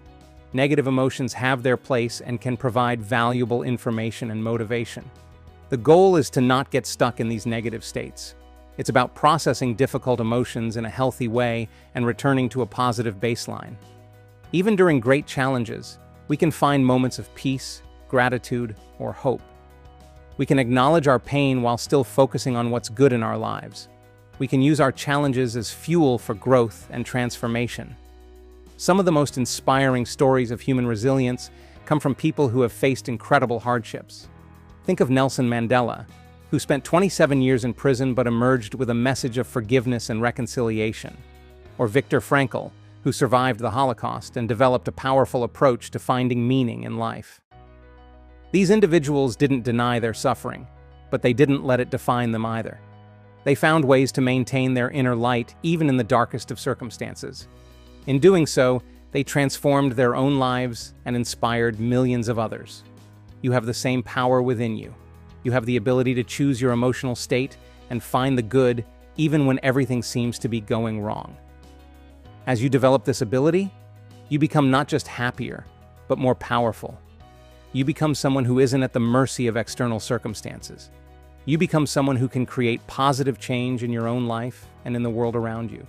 B: Negative emotions have their place and can provide valuable information and motivation. The goal is to not get stuck in these negative states. It's about processing difficult emotions in a healthy way and returning to a positive baseline. Even during great challenges, we can find moments of peace, gratitude, or hope. We can acknowledge our pain while still focusing on what's good in our lives. We can use our challenges as fuel for growth and transformation. Some of the most inspiring stories of human resilience come from people who have faced incredible hardships. Think of Nelson Mandela, who spent 27 years in prison but emerged with a message of forgiveness and reconciliation. Or Viktor Frankl, who survived the Holocaust and developed a powerful approach to finding meaning in life. These individuals didn't deny their suffering, but they didn't let it define them either. They found ways to maintain their inner light even in the darkest of circumstances. In doing so, they transformed their own lives and inspired millions of others. You have the same power within you. You have the ability to choose your emotional state and find the good even when everything seems to be going wrong. As you develop this ability, you become not just happier, but more powerful. You become someone who isn't at the mercy of external circumstances. You become someone who can create positive change in your own life and in the world around you.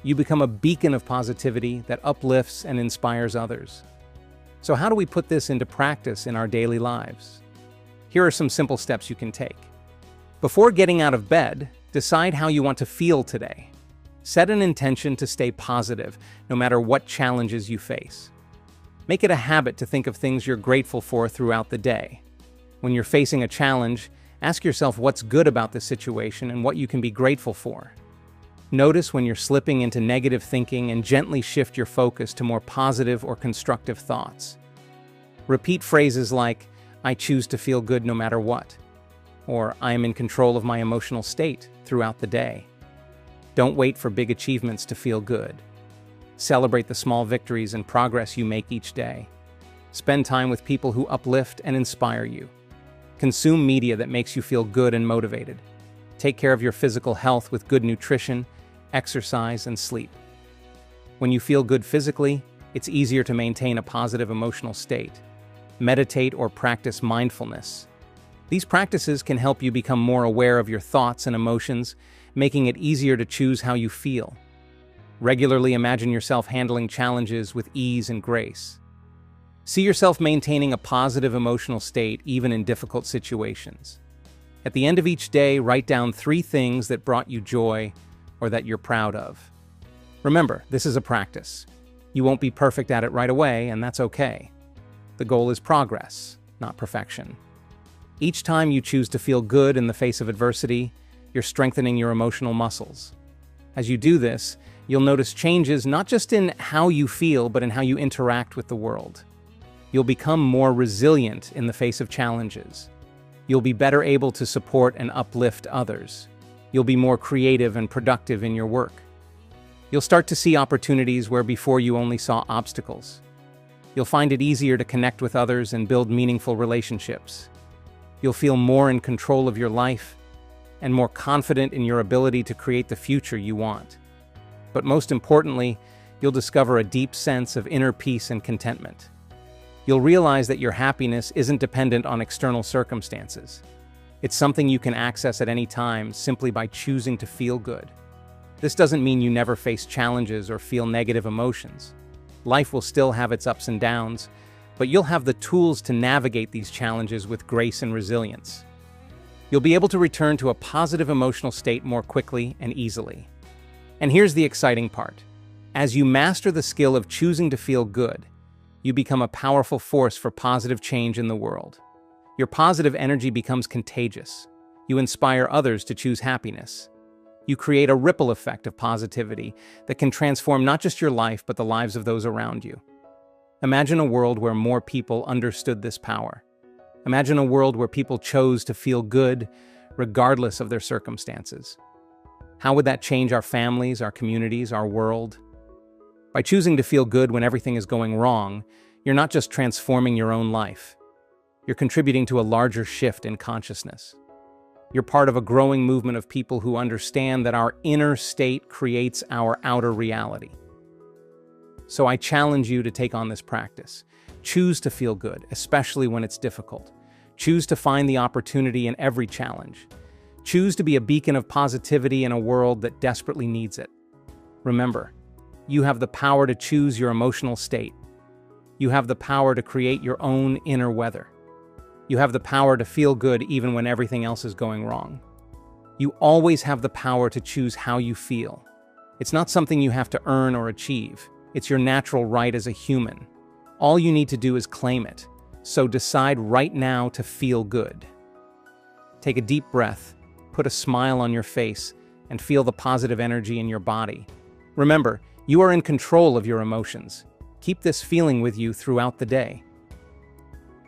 B: You become a beacon of positivity that uplifts and inspires others. So how do we put this into practice in our daily lives? Here are some simple steps you can take. Before getting out of bed, decide how you want to feel today. Set an intention to stay positive, no matter what challenges you face. Make it a habit to think of things you're grateful for throughout the day. When you're facing a challenge, ask yourself what's good about the situation and what you can be grateful for. Notice when you're slipping into negative thinking and gently shift your focus to more positive or constructive thoughts. Repeat phrases like, "I choose to feel good no matter what," or "I am in control of my emotional state" throughout the day. Don't wait for big achievements to feel good. Celebrate the small victories and progress you make each day. Spend time with people who uplift and inspire you. Consume media that makes you feel good and motivated. Take care of your physical health with good nutrition, exercise, and sleep. When you feel good physically, it's easier to maintain a positive emotional state. Meditate or practice mindfulness. These practices can help you become more aware of your thoughts and emotions, making it easier to choose how you feel. Regularly imagine yourself handling challenges with ease and grace. See yourself maintaining a positive emotional state even in difficult situations. At the end of each day, write down 3 things that brought you joy or that you're proud of. Remember, this is a practice. You won't be perfect at it right away, and that's okay. The goal is progress, not perfection. Each time you choose to feel good in the face of adversity, you're strengthening your emotional muscles. As you do this, you'll notice changes not just in how you feel, but in how you interact with the world. You'll become more resilient in the face of challenges. You'll be better able to support and uplift others. You'll be more creative and productive in your work. You'll start to see opportunities where before you only saw obstacles. You'll find it easier to connect with others and build meaningful relationships. You'll feel more in control of your life and more confident in your ability to create the future you want. But most importantly, you'll discover a deep sense of inner peace and contentment. You'll realize that your happiness isn't dependent on external circumstances. It's something you can access at any time simply by choosing to feel good. This doesn't mean you never face challenges or feel negative emotions. Life will still have its ups and downs, but you'll have the tools to navigate these challenges with grace and resilience. You'll be able to return to a positive emotional state more quickly and easily. And here's the exciting part. As you master the skill of choosing to feel good, you become a powerful force for positive change in the world. Your positive energy becomes contagious. You inspire others to choose happiness. You create a ripple effect of positivity that can transform not just your life, but the lives of those around you. Imagine a world where more people understood this power. Imagine a world where people chose to feel good, regardless of their circumstances. How would that change our families, our communities, our world? By choosing to feel good when everything is going wrong, you're not just transforming your own life. You're contributing to a larger shift in consciousness. You're part of a growing movement of people who understand that our inner state creates our outer reality. So I challenge you to take on this practice. Choose to feel good, especially when it's difficult. Choose to find the opportunity in every challenge. Choose to be a beacon of positivity in a world that desperately needs it. Remember, you have the power to choose your emotional state. You have the power to create your own inner weather. You have the power to feel good even when everything else is going wrong. You always have the power to choose how you feel. It's not something you have to earn or achieve. It's your natural right as a human. All you need to do is claim it. So decide right now to feel good. Take a deep breath, put a smile on your face, and feel the positive energy in your body. Remember, you are in control of your emotions. Keep this feeling with you throughout the day.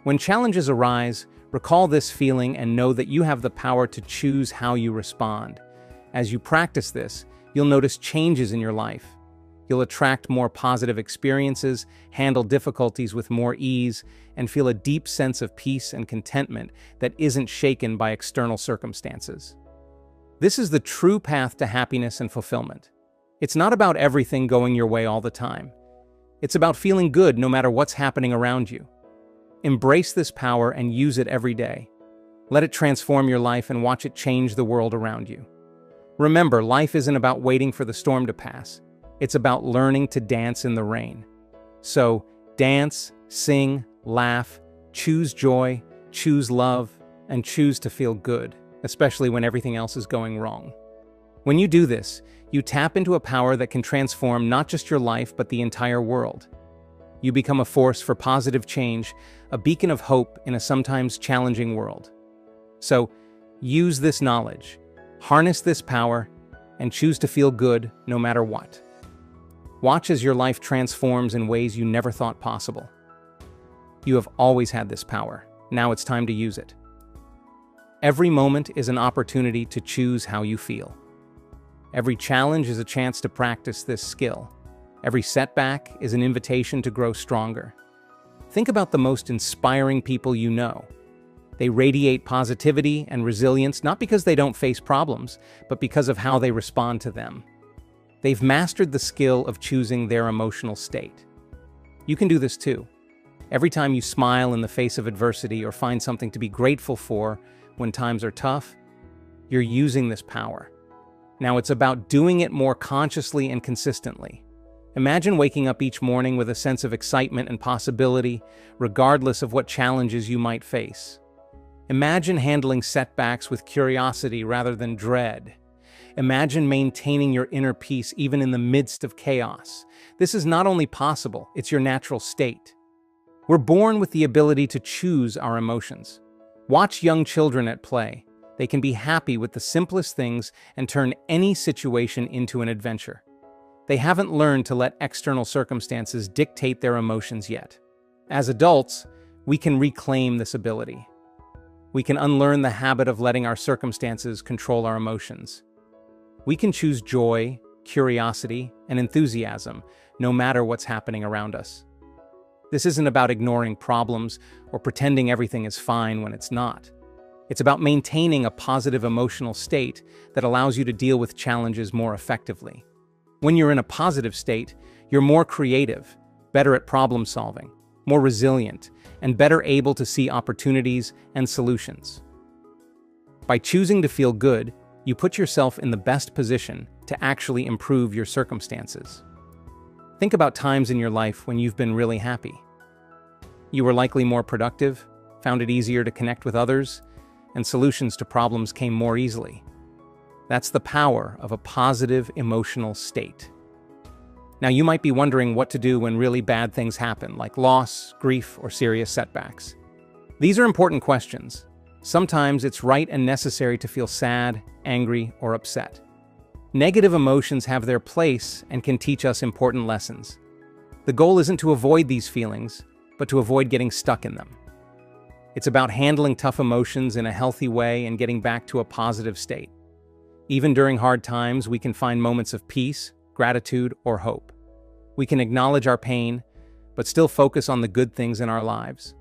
B: When challenges arise, recall this feeling and know that you have the power to choose how you respond. As you practice this, you'll notice changes in your life. You'll attract more positive experiences, handle difficulties with more ease, and feel a deep sense of peace and contentment that isn't shaken by external circumstances. This is the true path to happiness and fulfillment. It's not about everything going your way all the time. It's about feeling good no matter what's happening around you. Embrace this power and use it every day. Let it transform your life and watch it change the world around you. Remember, life isn't about waiting for the storm to pass. It's about learning to dance in the rain. So, dance, sing, laugh, choose joy, choose love, and choose to feel good, especially when everything else is going wrong. When you do this, you tap into a power that can transform not just your life, but the entire world. You become a force for positive change, a beacon of hope in a sometimes challenging world. So, use this knowledge, harness this power, and choose to feel good no matter what. Watch as your life transforms in ways you never thought possible. You have always had this power. Now it's time to use it. Every moment is an opportunity to choose how you feel. Every challenge is a chance to practice this skill. Every setback is an invitation to grow stronger. Think about the most inspiring people you know. They radiate positivity and resilience not because they don't face problems, but because of how they respond to them. They've mastered the skill of choosing their emotional state. You can do this too. Every time you smile in the face of adversity or find something to be grateful for when times are tough, you're using this power. Now it's about doing it more consciously and consistently. Imagine waking up each morning with a sense of excitement and possibility, regardless of what challenges you might face. Imagine handling setbacks with curiosity rather than dread. Imagine maintaining your inner peace even in the midst of chaos. This is not only possible, it's your natural state. We're born with the ability to choose our emotions. Watch young children at play. They can be happy with the simplest things and turn any situation into an adventure. They haven't learned to let external circumstances dictate their emotions yet. As adults, we can reclaim this ability. We can unlearn the habit of letting our circumstances control our emotions. We can choose joy, curiosity, and enthusiasm, no matter what's happening around us. This isn't about ignoring problems or pretending everything is fine when it's not. It's about maintaining a positive emotional state that allows you to deal with challenges more effectively. When you're in a positive state, You're more creative, better at problem solving, more resilient, and better able to see opportunities and solutions. By choosing to feel good, you put yourself in the best position to actually improve your circumstances. Think about times in your life when you've been really happy. You were likely more productive, found it easier to connect with others, and solutions to problems came more easily. That's the power of a positive emotional state. Now, you might be wondering what to do when really bad things happen, like loss, grief, or serious setbacks. These are important questions. Sometimes it's right and necessary to feel sad, angry, or upset. Negative emotions have their place and can teach us important lessons. The goal isn't to avoid these feelings, but to avoid getting stuck in them. It's about handling tough emotions in a healthy way and getting back to a positive state. Even during hard times, we can find moments of peace, gratitude, or hope. We can acknowledge our pain, but still focus on the good things in our lives.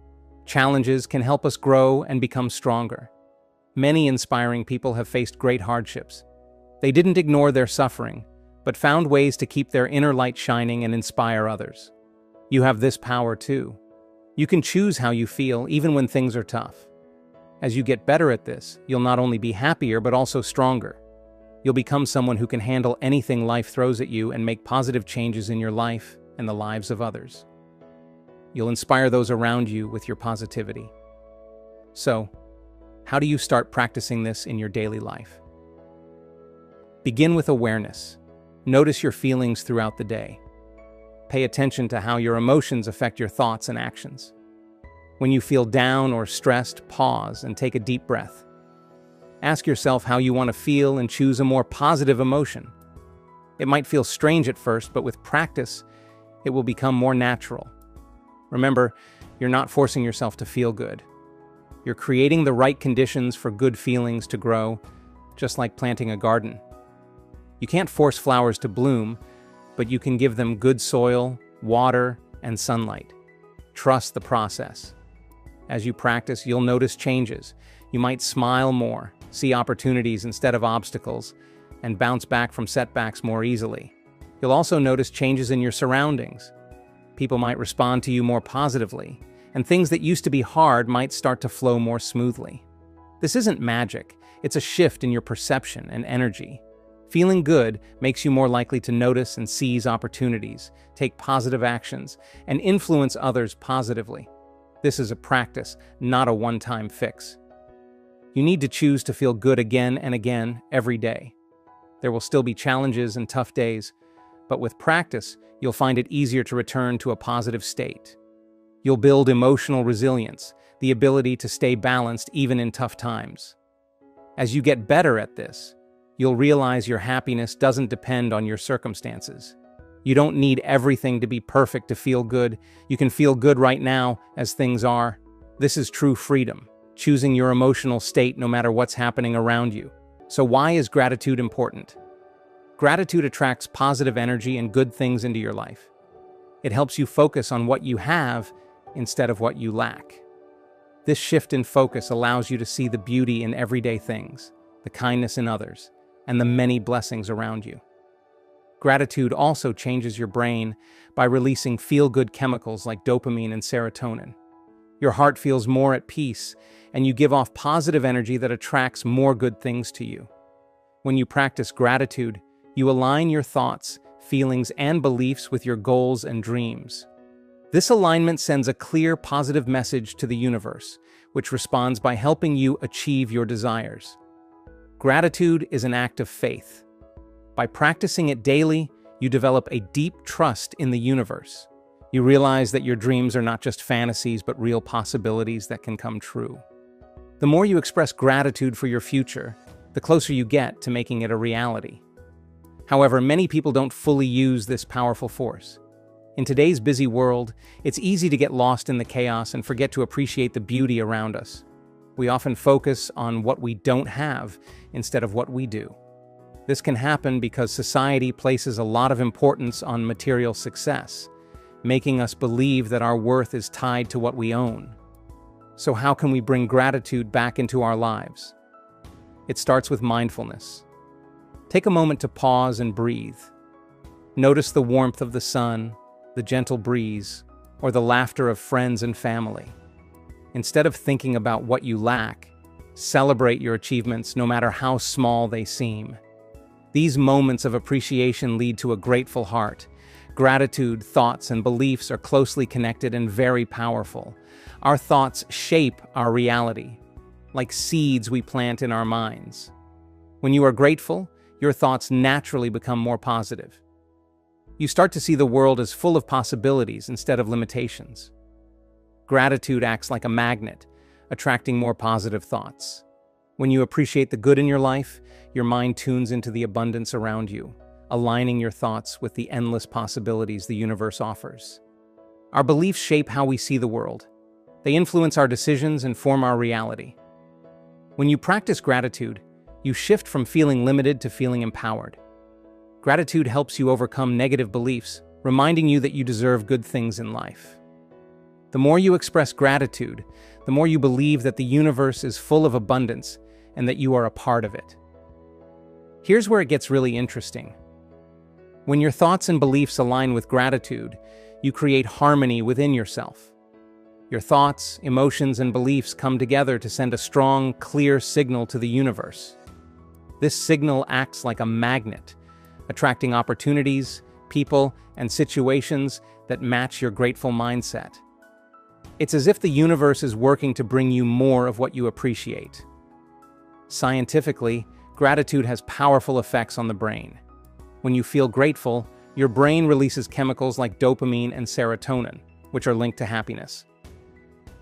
B: Challenges can help us grow and become stronger. Many inspiring people have faced great hardships. They didn't ignore their suffering, but found ways to keep their inner light shining and inspire others. You have this power too. You can choose how you feel, even when things are tough. As you get better at this, you'll not only be happier, but also stronger. You'll become someone who can handle anything life throws at you and make positive changes in your life and the lives of others. You'll inspire those around you with your positivity. So, how do you start practicing this in your daily life? Begin with awareness. Notice your feelings throughout the day. Pay attention to how your emotions affect your thoughts and actions. When you feel down or stressed, pause and take a deep breath. Ask yourself how you want to feel and choose a more positive emotion. It might feel strange at first, but with practice, it will become more natural. Remember, you're not forcing yourself to feel good. You're creating the right conditions for good feelings to grow, just like planting a garden. You can't force flowers to bloom, but you can give them good soil, water, and sunlight. Trust the process. As you practice, you'll notice changes. You might smile more, see opportunities instead of obstacles, and bounce back from setbacks more easily. You'll also notice changes in your surroundings. People might respond to you more positively, and things that used to be hard might start to flow more smoothly. This isn't magic, it's a shift in your perception and energy. Feeling good makes you more likely to notice and seize opportunities, take positive actions, and influence others positively. This is a practice, not a one-time fix. You need to choose to feel good again and again every day. There will still be challenges and tough days, but with practice, you'll find it easier to return to a positive state. You'll build emotional resilience, the ability to stay balanced even in tough times. As you get better at this, you'll realize your happiness doesn't depend on your circumstances. You don't need everything to be perfect to feel good. You can feel good right now as things are. This is true freedom, choosing your emotional state no matter what's happening around you. So why is gratitude important? Gratitude attracts positive energy and good things into your life. It helps you focus on what you have instead of what you lack. This shift in focus allows you to see the beauty in everyday things, the kindness in others, and the many blessings around you. Gratitude also changes your brain by releasing feel-good chemicals like dopamine and serotonin. Your heart feels more at peace, and you give off positive energy that attracts more good things to you. When you practice gratitude, you align your thoughts, feelings, and beliefs with your goals and dreams. This alignment sends a clear, positive message to the universe, which responds by helping you achieve your desires. Gratitude is an act of faith. By practicing it daily, you develop a deep trust in the universe. You realize that your dreams are not just fantasies, but real possibilities that can come true. The more you express gratitude for your future, the closer you get to making it a reality. However, many people don't fully use this powerful force. In today's busy world, it's easy to get lost in the chaos and forget to appreciate the beauty around us. We often focus on what we don't have instead of what we do. This can happen because society places a lot of importance on material success, making us believe that our worth is tied to what we own. So how can we bring gratitude back into our lives? It starts with mindfulness. Take a moment to pause and breathe. Notice the warmth of the sun, the gentle breeze, or the laughter of friends and family. Instead of thinking about what you lack, celebrate your achievements no matter how small they seem. These moments of appreciation lead to a grateful heart. Gratitude, thoughts, and beliefs are closely connected and very powerful. Our thoughts shape our reality, like seeds we plant in our minds. When you are grateful, your thoughts naturally become more positive. You start to see the world as full of possibilities instead of limitations. Gratitude acts like a magnet, attracting more positive thoughts. When you appreciate the good in your life, your mind tunes into the abundance around you, aligning your thoughts with the endless possibilities the universe offers. Our beliefs shape how we see the world. They influence our decisions and form our reality. When you practice gratitude, you shift from feeling limited to feeling empowered. Gratitude helps you overcome negative beliefs, reminding you that you deserve good things in life. The more you express gratitude, the more you believe that the universe is full of abundance and that you are a part of it. Here's where it gets really interesting. When your thoughts and beliefs align with gratitude, you create harmony within yourself. Your thoughts, emotions, and beliefs come together to send a strong, clear signal to the universe. This signal acts like a magnet, attracting opportunities, people, and situations that match your grateful mindset. It's as if the universe is working to bring you more of what you appreciate. Scientifically, gratitude has powerful effects on the brain. When you feel grateful, your brain releases chemicals like dopamine and serotonin, which are linked to happiness.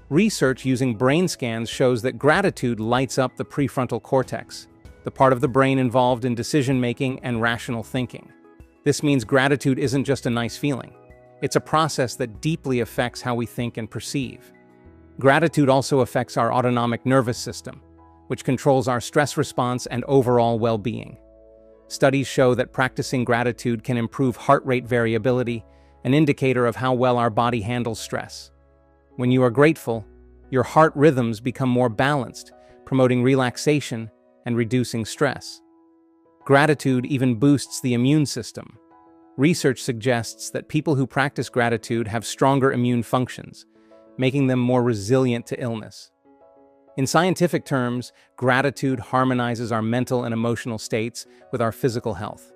B: Research using brain scans shows that gratitude lights up the prefrontal cortex, the part of the brain involved in decision-making and rational thinking. This means gratitude isn't just a nice feeling. It's a process that deeply affects how we think and perceive. Gratitude also affects our autonomic nervous system, which controls our stress response and overall well-being. Studies show that practicing gratitude can improve heart rate variability, an indicator of how well our body handles stress. When you are grateful, your heart rhythms become more balanced, promoting relaxation and reducing stress. Gratitude even boosts the immune system. Research suggests that people who practice gratitude have stronger immune functions, making them more resilient to illness. In scientific terms, gratitude harmonizes our mental and emotional states with our physical health.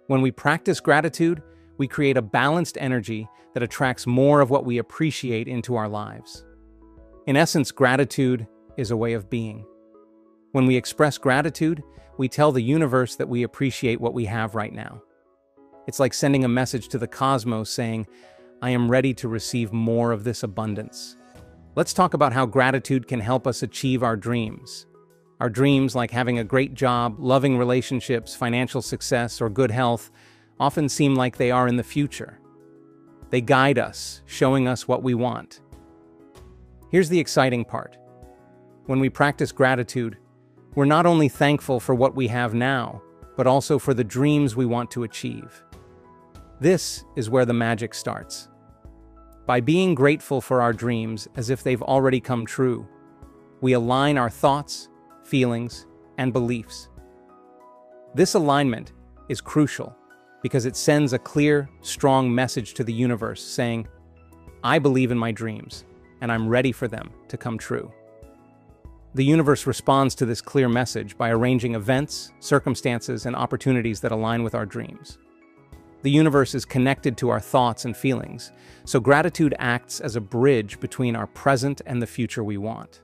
B: When we practice gratitude, we create a balanced energy that attracts more of what we appreciate into our lives. In essence, gratitude is a way of being. When we express gratitude, we tell the universe that we appreciate what we have right now. It's like sending a message to the cosmos saying, "I am ready to receive more of this abundance." Let's talk about how gratitude can help us achieve our dreams. Our dreams, like having a great job, loving relationships, financial success, or good health, often seem like they are in the future. They guide us, showing us what we want. Here's the exciting part. When we practice gratitude, we're not only thankful for what we have now, but also for the dreams we want to achieve. This is where the magic starts. By being grateful for our dreams as if they've already come true, we align our thoughts, feelings, and beliefs. This alignment is crucial because it sends a clear, strong message to the universe saying, "I believe in my dreams, and I'm ready for them to come true." The universe responds to this clear message by arranging events, circumstances, and opportunities that align with our dreams. The universe is connected to our thoughts and feelings, so gratitude acts as a bridge between our present and the future we want.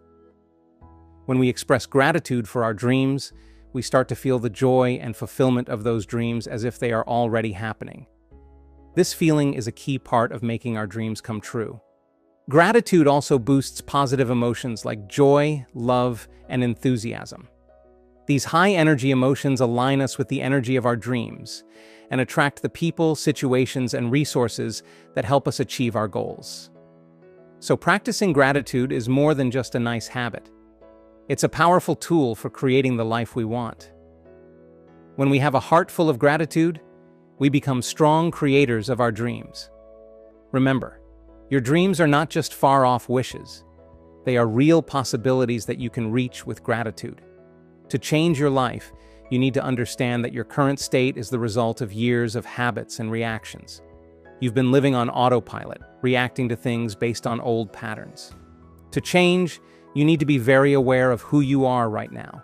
B: When we express gratitude for our dreams, we start to feel the joy and fulfillment of those dreams as if they are already happening. This feeling is a key part of making our dreams come true. Gratitude also boosts positive emotions like joy, love, and enthusiasm. These high-energy emotions align us with the energy of our dreams and attract the people, situations, and resources that help us achieve our goals. So practicing gratitude is more than just a nice habit. It's a powerful tool for creating the life we want. When we have a heart full of gratitude, we become strong creators of our dreams. Remember, your dreams are not just far-off wishes. They are real possibilities that you can reach with gratitude. To change your life, you need to understand that your current state is the result of years of habits and reactions. You've been living on autopilot, reacting to things based on old patterns. To change, you need to be very aware of who you are right now.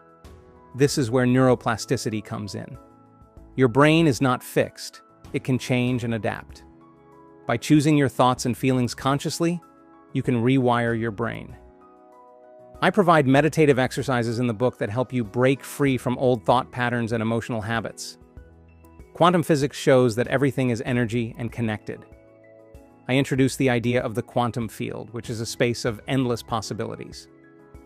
B: This is where neuroplasticity comes in. Your brain is not fixed. It can change and adapt. By choosing your thoughts and feelings consciously, you can rewire your brain. I provide meditative exercises in the book that help you break free from old thought patterns and emotional habits. Quantum physics shows that everything is energy and connected. I introduce the idea of the quantum field, which is a space of endless possibilities.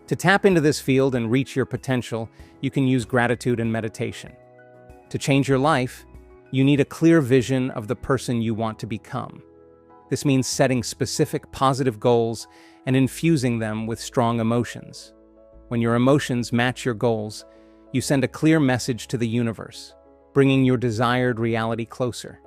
B: To tap into this field and reach your potential, you can use gratitude and meditation. To change your life, you need a clear vision of the person you want to become. This means setting specific positive goals and infusing them with strong emotions. When your emotions match your goals, you send a clear message to the universe, bringing your desired reality closer.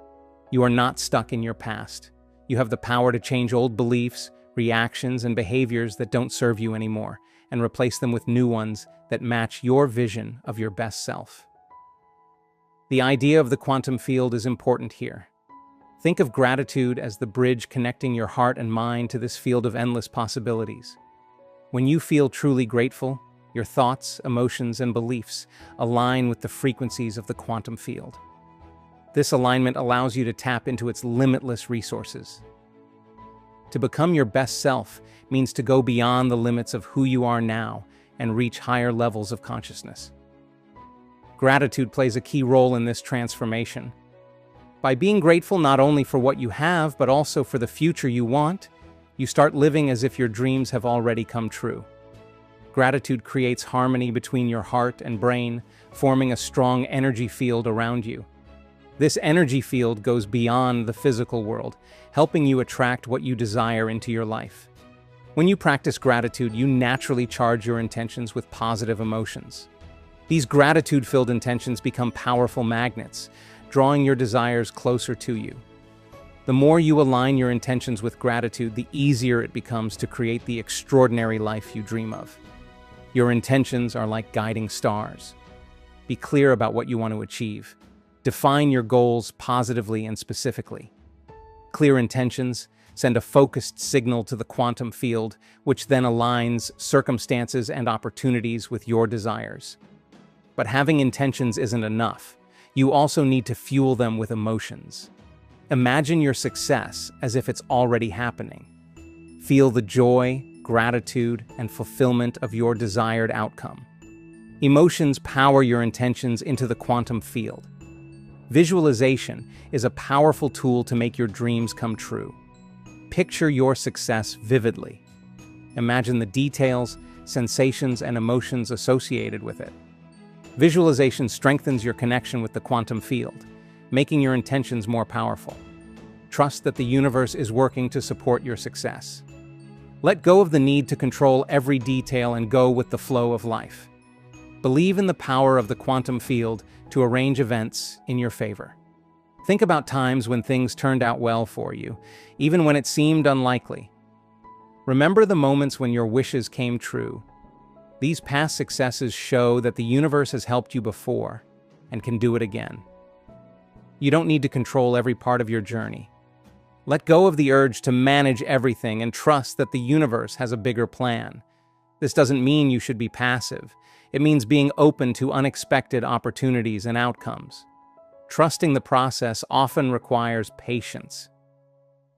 B: You are not stuck in your past. You have the power to change old beliefs, reactions, and behaviors that don't serve you anymore, and replace them with new ones that match your vision of your best self. The idea of the quantum field is important here. Think of gratitude as the bridge connecting your heart and mind to this field of endless possibilities. When you feel truly grateful, your thoughts, emotions, and beliefs align with the frequencies of the quantum field. This alignment allows you to tap into its limitless resources. To become your best self means to go beyond the limits of who you are now and reach higher levels of consciousness. Gratitude plays a key role in this transformation. By being grateful not only for what you have, but also for the future you want, you start living as if your dreams have already come true. Gratitude creates harmony between your heart and brain, forming a strong energy field around you. This energy field goes beyond the physical world, helping you attract what you desire into your life. When you practice gratitude, you naturally charge your intentions with positive emotions. These gratitude-filled intentions become powerful magnets, drawing your desires closer to you. The more you align your intentions with gratitude, the easier it becomes to create the extraordinary life you dream of. Your intentions are like guiding stars. Be clear about what you want to achieve. Define your goals positively and specifically. Clear intentions send a focused signal to the quantum field, which then aligns circumstances and opportunities with your desires. But having intentions isn't enough. You also need to fuel them with emotions. Imagine your success as if it's already happening. Feel the joy, gratitude, and fulfillment of your desired outcome. Emotions power your intentions into the quantum field. Visualization is a powerful tool to make your dreams come true. Picture your success vividly. Imagine the details, sensations, and emotions associated with it. Visualization strengthens your connection with the quantum field, making your intentions more powerful. Trust that the universe is working to support your success. Let go of the need to control every detail and go with the flow of life. Believe in the power of the quantum field to arrange events in your favor. Think about times when things turned out well for you, even when it seemed unlikely. Remember the moments when your wishes came true. These past successes show that the universe has helped you before and can do it again. You don't need to control every part of your journey. Let go of the urge to manage everything and trust that the universe has a bigger plan. This doesn't mean you should be passive. It means being open to unexpected opportunities and outcomes. Trusting the process often requires patience.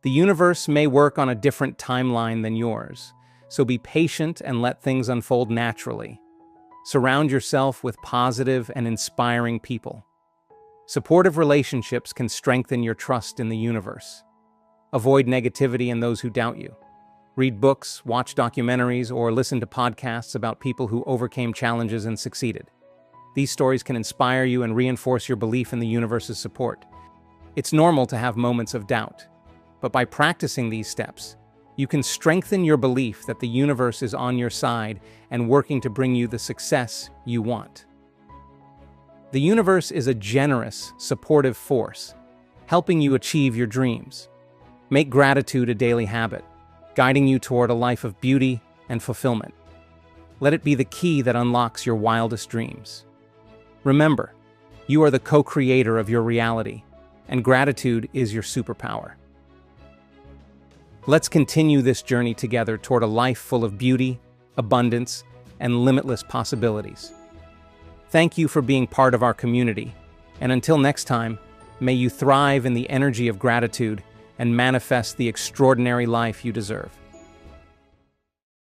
B: The universe may work on a different timeline than yours, so be patient and let things unfold naturally. Surround yourself with positive and inspiring people. Supportive relationships can strengthen your trust in the universe. Avoid negativity and those who doubt you. Read books, watch documentaries, or listen to podcasts about people who overcame challenges and succeeded. These stories can inspire you and reinforce your belief in the universe's support. It's normal to have moments of doubt, but by practicing these steps, you can strengthen your belief that the universe is on your side and working to bring you the success you want. The universe is a generous, supportive force, helping you achieve your dreams. Make gratitude a daily habit, guiding you toward a life of beauty and fulfillment. Let it be the key that unlocks your wildest dreams. Remember, you are the co-creator of your reality, and gratitude is your superpower. Let's continue this journey together toward a life full of beauty, abundance, and limitless possibilities. Thank you for being part of our community, and until next time, may you thrive in the energy of gratitude and manifest the extraordinary life you deserve.